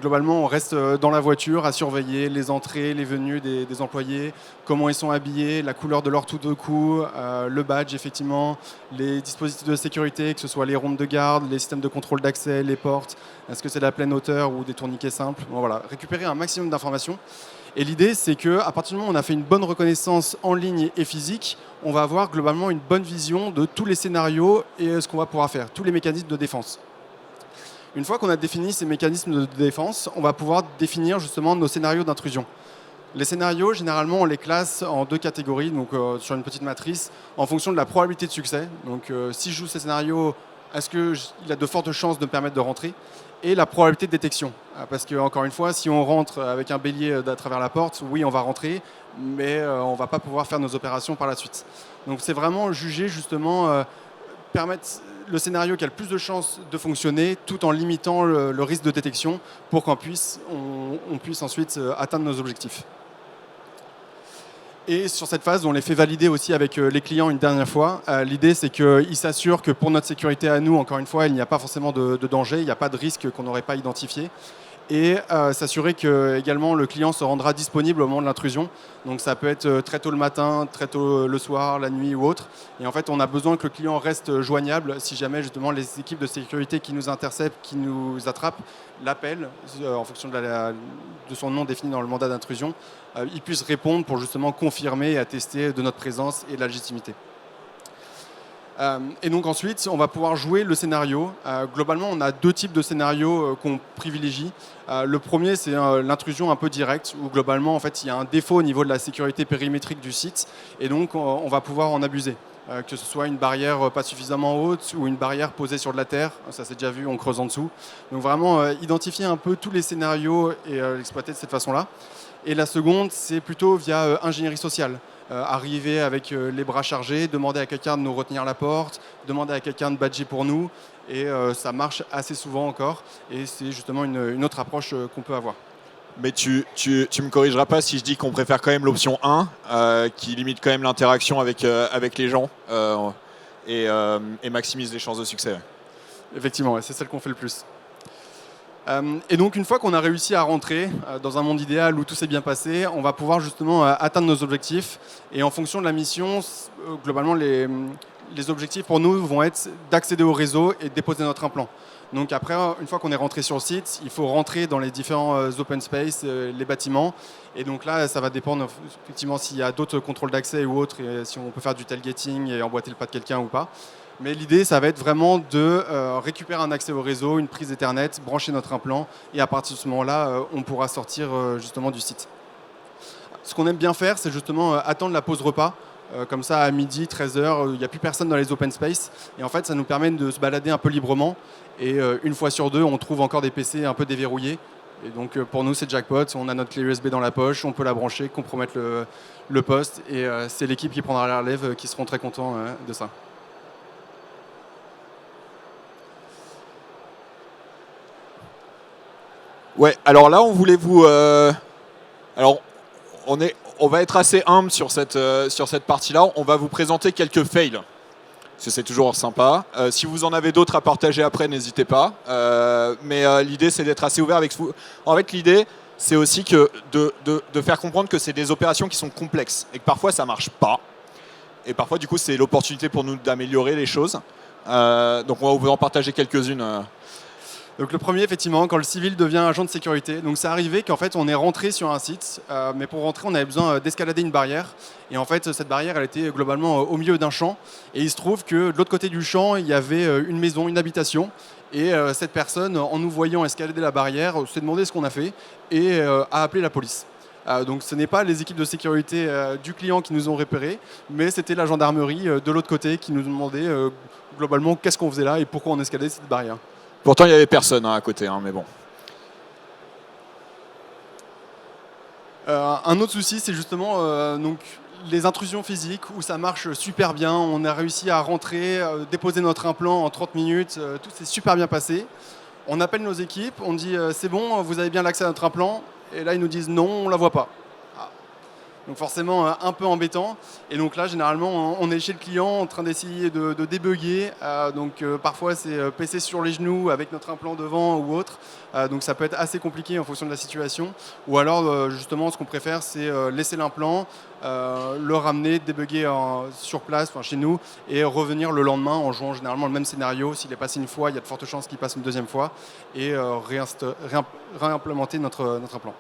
globalement, on reste dans la voiture à surveiller les entrées, les venues des employés, comment ils sont habillés, la couleur de leur tout de cou, le badge effectivement, les dispositifs de sécurité, que ce soit les rondes de garde, les systèmes de contrôle d'accès, les portes, est-ce que c'est de la pleine hauteur ou des tourniquets simples. Bon, voilà, récupérer un maximum d'informations. Et l'idée, c'est qu'à partir du moment où on a fait une bonne reconnaissance en ligne et physique, on va avoir globalement une bonne vision de tous les scénarios et ce qu'on va pouvoir faire, tous les mécanismes de défense. Une fois qu'on a défini ces mécanismes de défense, on va pouvoir définir justement nos scénarios d'intrusion. Les scénarios, généralement, on les classe en 2 catégories, donc sur une petite matrice, en fonction de la probabilité de succès. Donc si je joue ces scénarios, est-ce qu'il a de fortes chances de me permettre de rentrer ? Et la probabilité de détection. Parce que, encore une fois, si on rentre avec un bélier à travers la porte, oui, on va rentrer, mais on ne va pas pouvoir faire nos opérations par la suite. Donc c'est vraiment juger justement, permettre le scénario qui a le plus de chances de fonctionner tout en limitant le risque de détection pour qu'on puisse ensuite atteindre nos objectifs. Et sur cette phase, on les fait valider aussi avec les clients une dernière fois. L'idée, c'est qu'ils s'assurent que pour notre sécurité à nous, encore une fois, il n'y a pas forcément de danger, il n'y a pas de risque qu'on n'aurait pas identifié. Et s'assurer que également le client se rendra disponible au moment de l'intrusion. Donc ça peut être très tôt le matin, très tôt le soir, la nuit ou autre. Et en fait, on a besoin que le client reste joignable si jamais justement les équipes de sécurité qui nous interceptent, qui nous attrapent, l'appellent en fonction de son nom défini dans le mandat d'intrusion. Ils puissent répondre pour justement confirmer et attester de notre présence et de la légitimité. Et donc ensuite, on va pouvoir jouer le scénario. Globalement, on a 2 types de scénarios qu'on privilégie. Le premier, c'est l'intrusion un peu directe, où globalement, en fait, il y a un défaut au niveau de la sécurité périmétrique du site, et donc on va pouvoir en abuser. Que ce soit une barrière pas suffisamment haute ou une barrière posée sur de la terre, ça c'est déjà vu, on creuse en dessous. Donc vraiment, identifier un peu tous les scénarios et l'exploiter de cette façon-là. Et la seconde, c'est plutôt via ingénierie sociale. Arriver avec les bras chargés, demander à quelqu'un de nous retenir la porte, demander à quelqu'un de badger pour nous, et ça marche assez souvent encore, et c'est justement une autre approche qu'on peut avoir. Mais tu me corrigeras pas si je dis qu'on préfère quand même l'option 1, qui limite quand même l'interaction avec les gens et maximise les chances de succès. Effectivement, ouais, c'est celle qu'on fait le plus. Et donc une fois qu'on a réussi à rentrer dans un monde idéal où tout s'est bien passé, on va pouvoir justement atteindre nos objectifs. Et en fonction de la mission, globalement les objectifs pour nous vont être d'accéder au réseau et de déposer notre implant. Donc après, une fois qu'on est rentré sur le site, il faut rentrer dans les différents open space, les bâtiments. Et donc là, ça va dépendre effectivement s'il y a d'autres contrôles d'accès ou autres, et si on peut faire du tailgating et emboîter le pas de quelqu'un ou pas. Mais l'idée, ça va être vraiment de récupérer un accès au réseau, une prise Ethernet, brancher notre implant, et à partir de ce moment-là, on pourra sortir justement du site. Ce qu'on aime bien faire, c'est justement attendre la pause repas. Comme ça, à midi, 13h, il n'y a plus personne dans les open space. Et en fait, ça nous permet de se balader un peu librement. Et une fois sur 2, on trouve encore des PC un peu déverrouillés. Et donc, pour nous, c'est jackpot. On a notre clé USB dans la poche, on peut la brancher, compromettre le poste. Et c'est l'équipe qui prendra la relève qui seront très contents de ça. Ouais, alors là, on voulait vous... Alors, on va être assez humble sur cette partie-là. On va vous présenter quelques fails. Parce que c'est toujours sympa. Si vous en avez d'autres à partager après, n'hésitez pas. Mais l'idée, c'est d'être assez ouvert avec vous. En fait, l'idée, c'est aussi que de faire comprendre que c'est des opérations qui sont complexes et que parfois ça marche pas. Et parfois, du coup, c'est l'opportunité pour nous d'améliorer les choses. Donc, on va vous en partager quelques-unes. Donc le premier, effectivement, quand le civil devient agent de sécurité. Donc c'est arrivé qu'en fait on est rentré sur un site, mais pour rentrer on avait besoin d'escalader une barrière. Et en fait cette barrière elle était globalement au milieu d'un champ. Et il se trouve que de l'autre côté du champ il y avait une maison, une habitation. Et cette personne, en nous voyant escalader la barrière, s'est demandé ce qu'on a fait et a appelé la police. Donc ce n'est pas les équipes de sécurité du client qui nous ont repérés, mais c'était la gendarmerie de l'autre côté qui nous demandait globalement qu'est-ce qu'on faisait là et pourquoi on escaladait cette barrière. Pourtant, il n'y avait personne à côté, mais bon. Un autre souci, c'est justement donc, les intrusions physiques où ça marche super bien. On a réussi à rentrer, déposer notre implant en 30 minutes. Tout s'est super bien passé. On appelle nos équipes, on dit c'est bon, vous avez bien l'accès à notre implant. Et là, ils nous disent non, on ne la voit pas. Donc forcément un peu embêtant. Et donc là, généralement, on est chez le client en train d'essayer de débugger. Donc parfois, c'est PC sur les genoux avec notre implant devant ou autre. Donc ça peut être assez compliqué en fonction de la situation. Ou alors, justement, ce qu'on préfère, c'est laisser l'implant, le ramener, débugger sur place, chez nous, et revenir le lendemain en jouant généralement le même scénario. S'il est passé une fois, il y a de fortes chances qu'il passe une deuxième fois et réimplémenter notre implant.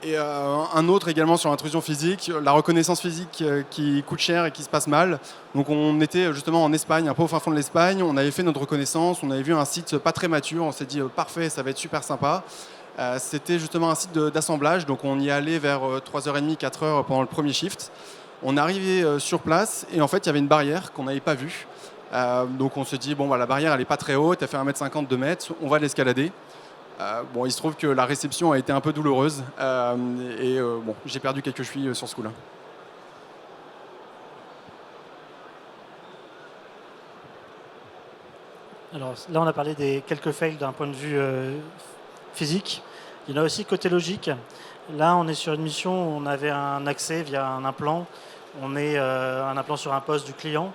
Et un autre également sur l'intrusion physique, la reconnaissance physique qui coûte cher et qui se passe mal. Donc on était justement en Espagne, un peu au fin fond de l'Espagne, on avait fait notre reconnaissance, on avait vu un site pas très mature, on s'est dit parfait, ça va être super sympa. C'était justement un site d'assemblage, donc on y allait vers 3h30, 4h pendant le premier shift. On est arrivé sur place et en fait il y avait une barrière qu'on n'avait pas vue. Donc on se dit, bon, la barrière elle n'est pas très haute, elle fait 1m50, 2 m, on va l'escalader. Il se trouve que la réception a été un peu douloureuse et j'ai perdu quelques chevilles sur ce coup-là. Alors là, on a parlé des quelques fails d'un point de vue physique. Il y en a aussi côté logique. Là, on est sur une mission où on avait un accès via un implant. On est un implant sur un poste du client.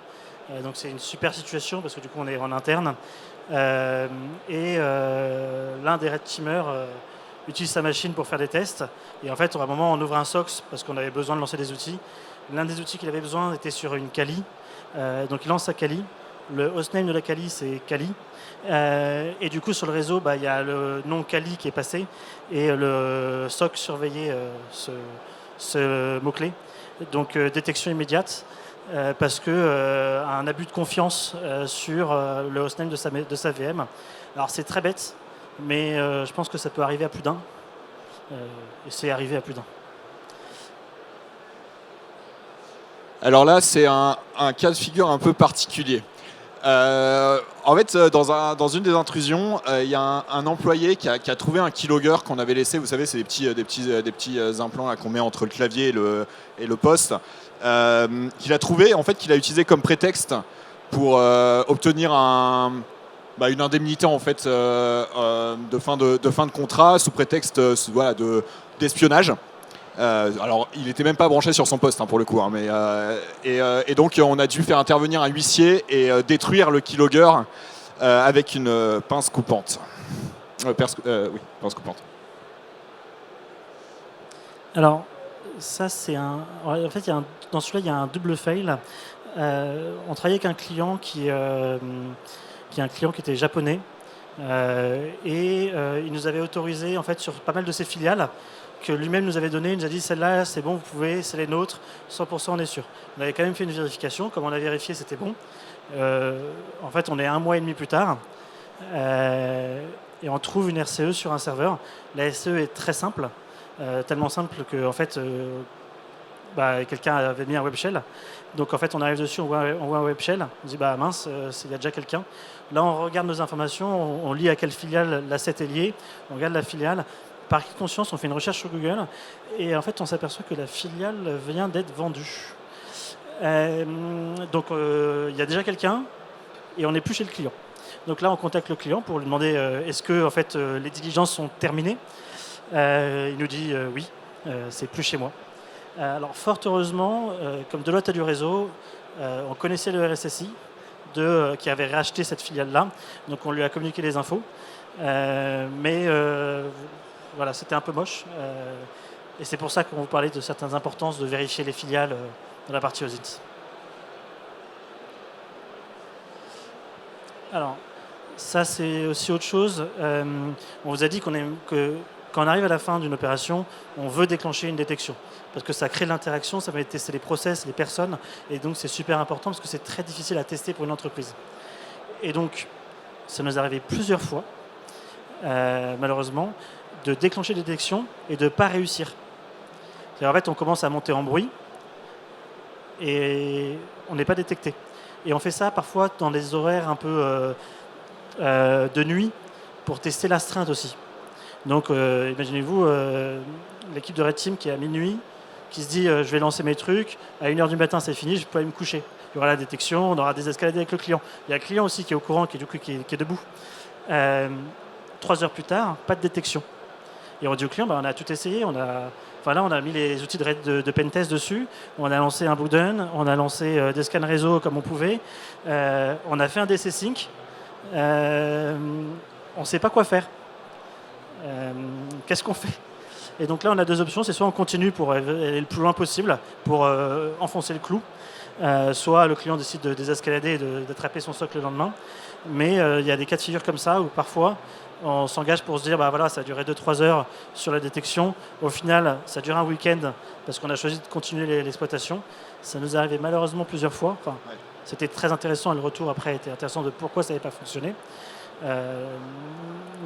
Donc c'est une super situation parce que du coup, on est en interne. L'un des red teamers utilise sa machine pour faire des tests. Et en fait, à un moment, on ouvre un SOX parce qu'on avait besoin de lancer des outils. L'un des outils qu'il avait besoin était sur une Kali. Donc il lance sa Kali. Le hostname de la Kali, c'est Kali. Et du coup, sur le réseau, il y a le nom Kali qui est passé. Et le SOC surveillait ce mot-clé. Donc détection immédiate. Parce qu'un abus de confiance sur le hostname de sa VM. Alors c'est très bête, mais je pense que ça peut arriver à plus d'un. Et c'est arrivé à plus d'un. Alors là, c'est un cas de figure un peu particulier. En fait, dans une des intrusions, il y a un employé qui a trouvé un keylogger qu'on avait laissé. Vous savez, c'est des petits implants là, qu'on met entre le clavier et le poste. Qu'il a trouvé, en fait, qu'il a utilisé comme prétexte pour obtenir une indemnité en fait de fin de contrat sous prétexte d'espionnage. Alors, il n'était même pas branché sur son poste pour le coup, et donc on a dû faire intervenir un huissier et détruire le keylogger avec une pince coupante. Pince coupante. Alors, ça c'est en fait, dans celui-là, il y a un double fail. On travaillait avec un client qui est un client qui était japonais il nous avait autorisé en fait sur pas mal de ses filiales que lui-même nous avait donné. Il nous a dit celle-là c'est bon, vous pouvez, c'est les nôtres, 100% on est sûr. On avait quand même fait une vérification, comme on a vérifié c'était bon. En fait on est 1 mois et demi plus tard et on trouve une RCE sur un serveur. La RCE est très simple, tellement simple que en fait quelqu'un avait mis un web shell. Donc en fait on arrive dessus, on voit un web shell, on se dit mince, il y a déjà quelqu'un. Là on regarde nos informations, on lit à quelle filiale l'asset est lié, on regarde la filiale. Par conscience, on fait une recherche sur Google et en fait on s'aperçoit que la filiale vient d'être vendue. Donc il y a déjà quelqu'un et on n'est plus chez le client. Donc là on contacte le client pour lui demander est-ce que en fait, les diligences sont terminées. Il nous dit oui, c'est plus chez moi. Alors fort heureusement, comme Deloitte a du réseau, on connaissait le RSSI. qui avait racheté cette filiale-là. Donc on lui a communiqué les infos. Voilà, c'était un peu moche. Et c'est pour ça qu'on vous parlait de certaines importances de vérifier les filiales dans la partie OSINT. Alors, ça c'est aussi autre chose. On vous a dit que quand on arrive à la fin d'une opération, on veut déclencher une détection. Parce que ça crée de l'interaction, ça va tester les process, les personnes. Et donc c'est super important parce que c'est très difficile à tester pour une entreprise. Et donc, ça nous est arrivé plusieurs fois, malheureusement, de déclencher des détections et de ne pas réussir. En fait, on commence à monter en bruit et on n'est pas détecté. Et on fait ça parfois dans des horaires un peu de nuit pour tester l'astreinte aussi. Donc, imaginez-vous l'équipe de Red Team qui est à minuit, qui se dit je vais lancer mes trucs, à 1h du matin c'est fini, je peux aller me coucher. Il y aura la détection, on aura des escalades avec le client. Il y a le client aussi qui est au courant, qui est debout. 3 heures plus tard, pas de détection. Et on dit au client, on a tout essayé, on a mis les outils de pentest dessus, on a lancé un bootdown, on a lancé des scans réseau comme on pouvait, on a fait un DC sync, on ne sait pas quoi faire. Qu'est-ce qu'on fait? Et donc là, on a deux options, c'est soit on continue pour aller le plus loin possible, pour enfoncer le clou, soit le client décide de désescalader et d'attraper son socle le lendemain. Mais il y a des cas de figure comme ça où parfois on s'engage pour se dire voilà, ça a duré 2-3 heures sur la détection. Au final, ça dure un week-end parce qu'on a choisi de continuer l'exploitation. Ça nous est arrivé malheureusement plusieurs fois. Enfin, ouais. C'était très intéressant et le retour après était intéressant de pourquoi ça n'avait pas fonctionné.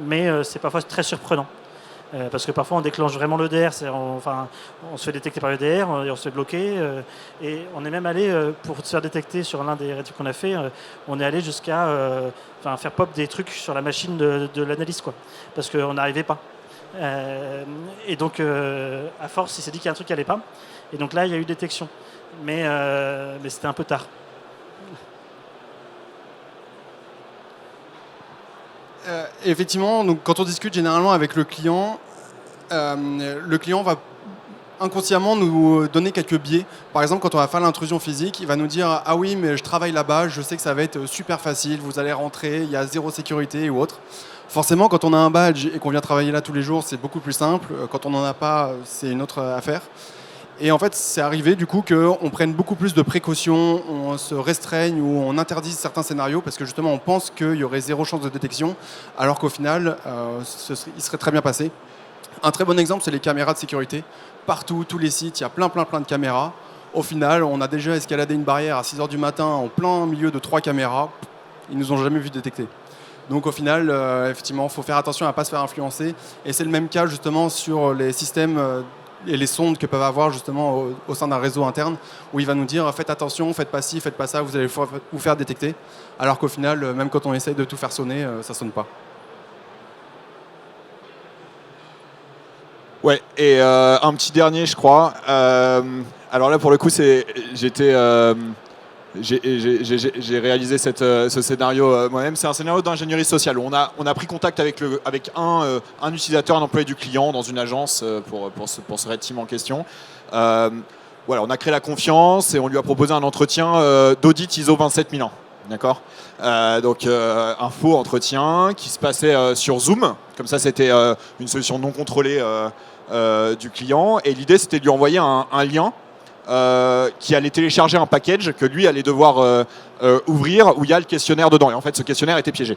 Mais c'est parfois très surprenant. Parce que parfois on déclenche vraiment l'EDR, on se fait détecter par l'EDR et on se fait bloquer. Et on est même allé, pour se faire détecter sur l'un des rétifs qu'on a fait, on est allé jusqu'à faire pop des trucs sur la machine de l'analyse, quoi, parce qu'on n'arrivait pas. Et donc, à force, il s'est dit qu'il y a un truc qui n'allait pas. Et donc là, il y a eu détection. Mais c'était un peu tard. Effectivement, donc, quand on discute généralement avec le client va inconsciemment nous donner quelques biais. Par exemple, quand on va faire l'intrusion physique, il va nous dire « Ah oui, mais je travaille là-bas, je sais que ça va être super facile, vous allez rentrer, il y a zéro sécurité ou autre. » Forcément, quand on a un badge et qu'on vient travailler là tous les jours, c'est beaucoup plus simple. Quand on n'en a pas, c'est une autre affaire. Et en fait, c'est arrivé du coup qu'on prenne beaucoup plus de précautions, on se restreigne ou on interdise certains scénarios parce que justement on pense qu'il y aurait zéro chance de détection, alors qu'au final, il serait très bien passé. Un très bon exemple, c'est les caméras de sécurité. Partout, tous les sites, il y a plein de caméras. Au final, on a déjà escaladé une barrière à 6h du matin en plein milieu de 3 caméras. Ils nous ont jamais vu détecter. Donc au final, effectivement, il faut faire attention à ne pas se faire influencer. Et c'est le même cas justement sur les systèmes et les sondes que peuvent avoir justement au sein d'un réseau interne, où il va nous dire faites attention, faites pas ci, faites pas ça, vous allez vous faire détecter. Alors qu'au final, même quand on essaye de tout faire sonner, ça sonne pas. Ouais, et un petit dernier, je crois. Alors là, pour le coup, j'ai réalisé ce scénario moi-même. C'est un scénario d'ingénierie sociale. On a pris contact avec un utilisateur, un employé du client dans une agence pour ce Red Team en question. Voilà, on a créé la confiance et on lui a proposé un entretien d'audit ISO 27001. D'accord. Donc un faux entretien qui se passait sur Zoom. Comme ça, c'était une solution non contrôlée du client. Et l'idée, c'était de lui envoyer un lien qui allait télécharger un package que lui allait devoir ouvrir où il y a le questionnaire dedans. Et en fait, ce questionnaire était piégé.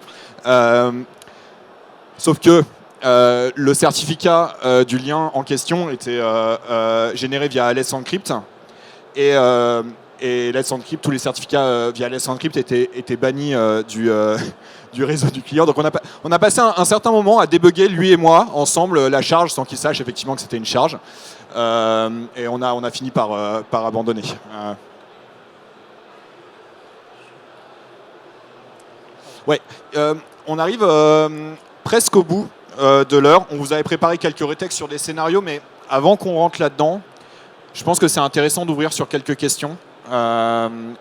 Sauf que le certificat du lien en question était généré via Let's Encrypt. Et Let's Encrypt, tous les certificats via Let's Encrypt étaient bannis du réseau du client. Donc on a passé un certain moment à débugger, lui et moi, ensemble, la charge sans qu'il sache effectivement que c'était une charge. Et on a fini par abandonner. Ouais, on arrive presque au bout de l'heure. On vous avait préparé quelques rétextes sur des scénarios, mais avant qu'on rentre là-dedans, je pense que c'est intéressant d'ouvrir sur quelques questions.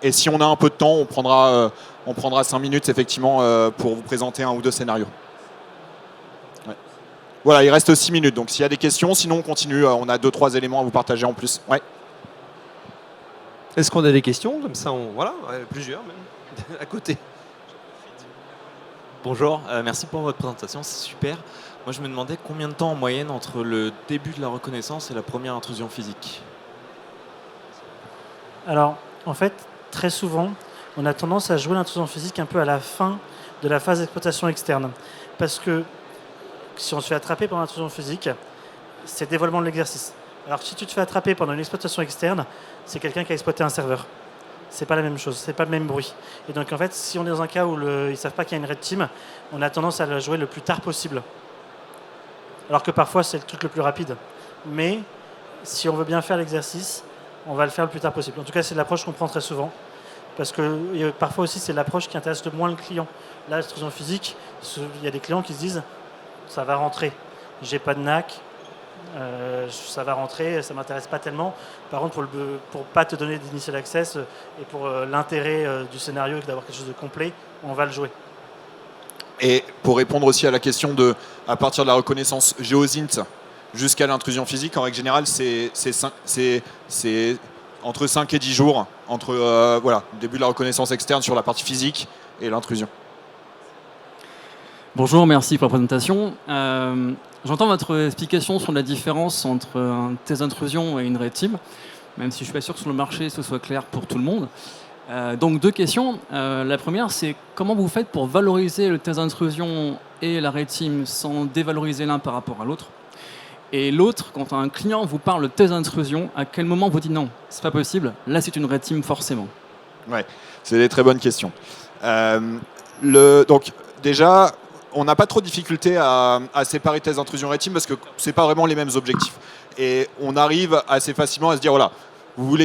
Et si on a un peu de temps, on prendra 5 minutes effectivement pour vous présenter un ou deux scénarios. Ouais. Voilà, il reste 6 minutes, donc s'il y a des questions, sinon on continue, on a 2-3 éléments à vous partager en plus. Ouais. Est-ce qu'on a des questions? Comme ça, voilà, plusieurs même, à côté. Bonjour, merci pour votre présentation, c'est super. Moi, je me demandais combien de temps en moyenne entre le début de la reconnaissance et la première intrusion physique? Alors, en fait, très souvent, on a tendance à jouer l'intrusion physique un peu à la fin de la phase d'exploitation externe. Parce que si on se fait attraper pendant l'intrusion physique, c'est dévoilement de l'exercice. Alors si tu te fais attraper pendant une exploitation externe, c'est quelqu'un qui a exploité un serveur. C'est pas la même chose, c'est pas le même bruit. Et donc en fait, si on est dans un cas où ils ne savent pas qu'il y a une red team, on a tendance à la jouer le plus tard possible. Alors que parfois, c'est le truc le plus rapide. Mais si on veut bien faire l'exercice, on va le faire le plus tard possible. En tout cas, c'est l'approche qu'on prend très souvent. Parce que parfois aussi, c'est l'approche qui intéresse le moins le client. Là, l'intrusion physique, il y a des clients qui se disent « ça va rentrer, j'ai pas de NAC, ça va rentrer, ça m'intéresse pas tellement. Par contre, pour pas te donner d'initial access et pour l'intérêt du scénario d'avoir quelque chose de complet, on va le jouer. » Et pour répondre aussi à la question de, à partir de la reconnaissance GeoSint jusqu'à l'intrusion physique, en règle générale, c'est entre 5 et 10 jours, entre voilà, le début de la reconnaissance externe sur la partie physique et l'intrusion. Bonjour, merci pour la présentation. J'entends votre explication sur la différence entre un test d'intrusion et une red team, même si je ne suis pas sûr que sur le marché ce soit clair pour tout le monde. Donc deux questions. La première, c'est comment vous faites pour valoriser le test d'intrusion et la red team sans dévaloriser l'un par rapport à l'autre? Et l'autre, quand un client vous parle de test d'intrusion, à quel moment vous dites non, c'est pas possible, là c'est une red team forcément? Ouais, c'est des très bonnes questions. Donc déjà, on n'a pas trop de difficulté à séparer test d'intrusion et red team parce que c'est pas vraiment les mêmes objectifs. Et on arrive assez facilement à se dire voilà, vous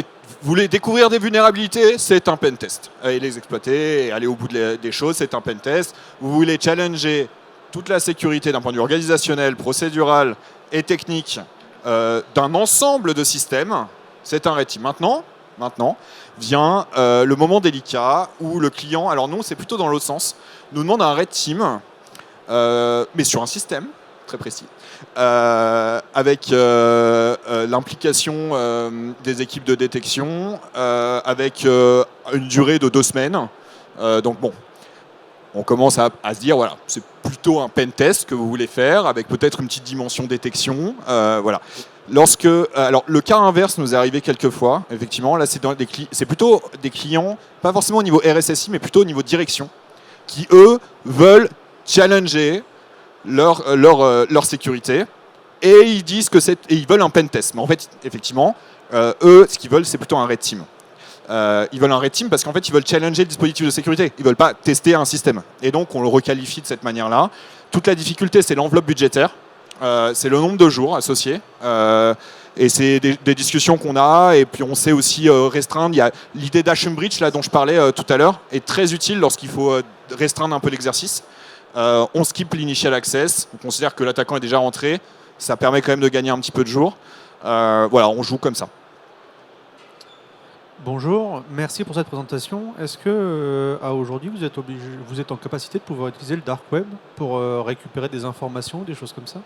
voulez découvrir des vulnérabilités, c'est un pen test. Et les exploiter et aller au bout des choses, c'est un pen test. Vous voulez challenger toute la sécurité d'un point de vue organisationnel, procédural et technique d'un ensemble de systèmes, c'est un red team. Maintenant vient le moment délicat où le client, alors nous c'est plutôt dans l'autre sens, nous demande un red team, mais sur un système très précis, avec l'implication des équipes de détection, avec une durée de 2 semaines. Donc bon, on commence à se dire, voilà, c'est plutôt un pen test que vous voulez faire, avec peut-être une petite dimension détection. Voilà. Alors, le cas inverse nous est arrivé quelques fois, effectivement. Là, c'est plutôt des clients, pas forcément au niveau RSSI, mais plutôt au niveau direction, qui, eux, veulent challenger leur sécurité. Et ils disent ils veulent un pen test. Mais en fait, effectivement, eux, ce qu'ils veulent, c'est plutôt un red team. Ils veulent un red team parce qu'en fait ils veulent challenger le dispositif de sécurité, ils veulent pas tester un système et donc on le requalifie de cette manière là. Toute la difficulté c'est l'enveloppe budgétaire, c'est le nombre de jours associés et c'est des discussions qu'on a et puis on sait aussi restreindre. Il y a l'idée d'Hashum Breach là dont je parlais tout à l'heure est très utile lorsqu'il faut restreindre un peu l'exercice. On skip l'initial access, on considère que l'attaquant est déjà rentré, ça permet quand même de gagner un petit peu de jours. Voilà, on joue comme ça. Bonjour, merci pour cette présentation. Est-ce que à aujourd'hui vous êtes en capacité de pouvoir utiliser le dark web pour récupérer des informations, des choses comme ça?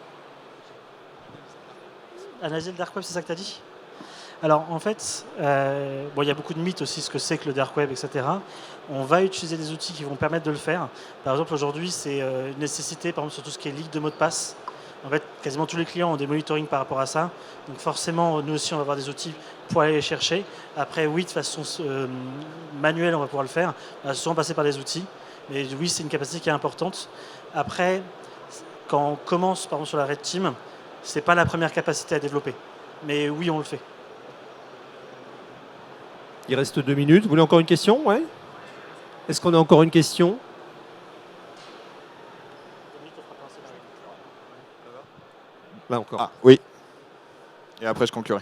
Analyser le dark web, c'est ça que tu as dit? Alors en fait, il y a beaucoup de mythes aussi, ce que c'est que le dark web, etc. On va utiliser des outils qui vont permettre de le faire. Par exemple, aujourd'hui, c'est une nécessité, par exemple, sur tout ce qui est leak de mots de passe. En fait, quasiment tous les clients ont des monitoring par rapport à ça. Donc forcément, nous aussi, on va avoir des outils pour aller les chercher. Après, oui, de façon manuelle, on va pouvoir le faire. On va souvent passer par des outils. Mais oui, c'est une capacité qui est importante. Après, quand on commence, par exemple, sur la Red Team, ce n'est pas la première capacité à développer. Mais oui, on le fait. Il reste 2 minutes. Vous voulez encore une question? Ouais. Est-ce qu'on a encore une question? Là encore. Ah, oui. Et après, je conclurai.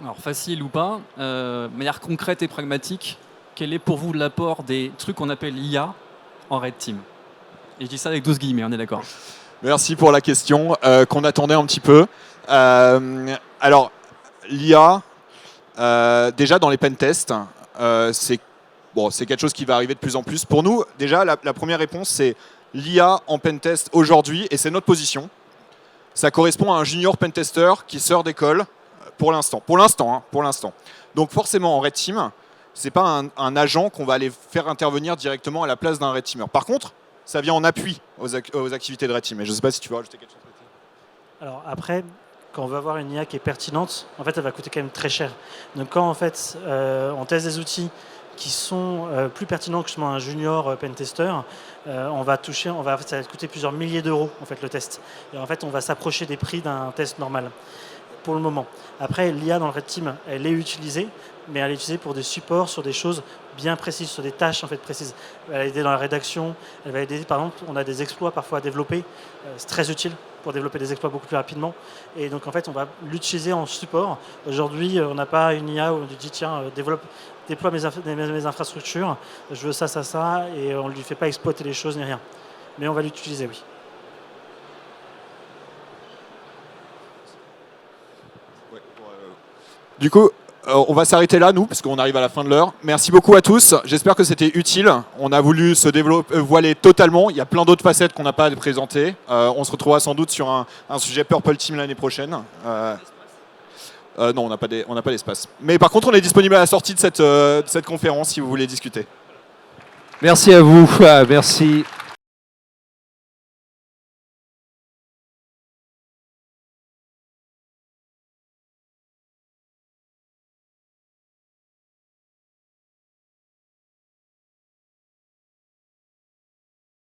Alors, facile ou pas, de manière concrète et pragmatique, quel est pour vous l'apport des trucs qu'on appelle IA en Red Team? Et je dis ça avec 12 guillemets, on est d'accord? Merci pour la question qu'on attendait un petit peu. Alors, l'IA, déjà dans les pen tests, c'est quelque chose qui va arriver de plus en plus. Pour nous, déjà, la première réponse, c'est l'IA en pentest aujourd'hui, et c'est notre position. Ça correspond à un junior pentester qui sort d'école, pour l'instant. Donc forcément, en Red Team, c'est pas un agent qu'on va aller faire intervenir directement à la place d'un Red Teamer. Par contre, ça vient en appui aux activités de Red Team. Et je ne sais pas si tu veux rajouter quelque chose. Alors après, quand on veut avoir une IA qui est pertinente, en fait, elle va coûter quand même très cher. Donc quand en fait, on teste des outils qui sont plus pertinents que justement un junior pentester, ça va coûter plusieurs milliers d'euros en fait le test. Et en fait, on va s'approcher des prix d'un test normal pour le moment. Après, l'IA dans le Red Team, elle est utilisée, mais elle est utilisée pour des supports sur des choses bien précises, sur des tâches en fait précises. Elle va aider dans la rédaction, elle va aider, par exemple, on a des exploits parfois à développer, c'est très utile pour développer des exploits beaucoup plus rapidement. Et donc en fait, on va l'utiliser en support. Aujourd'hui, on n'a pas une IA où on lui dit tiens, déploie mes infrastructures, je veux ça, et on ne lui fait pas exploiter les choses ni rien. Mais on va l'utiliser, oui. Du coup, on va s'arrêter là, nous, parce qu'on arrive à la fin de l'heure. Merci beaucoup à tous. J'espère que c'était utile. On a voulu se voiler totalement. Il y a plein d'autres facettes qu'on n'a pas présentées. On se retrouvera sans doute sur un sujet Purple Team l'année prochaine. Non, on n'a pas d'espace. Mais par contre, on est disponible à la sortie de cette conférence si vous voulez discuter. Merci à vous. Merci.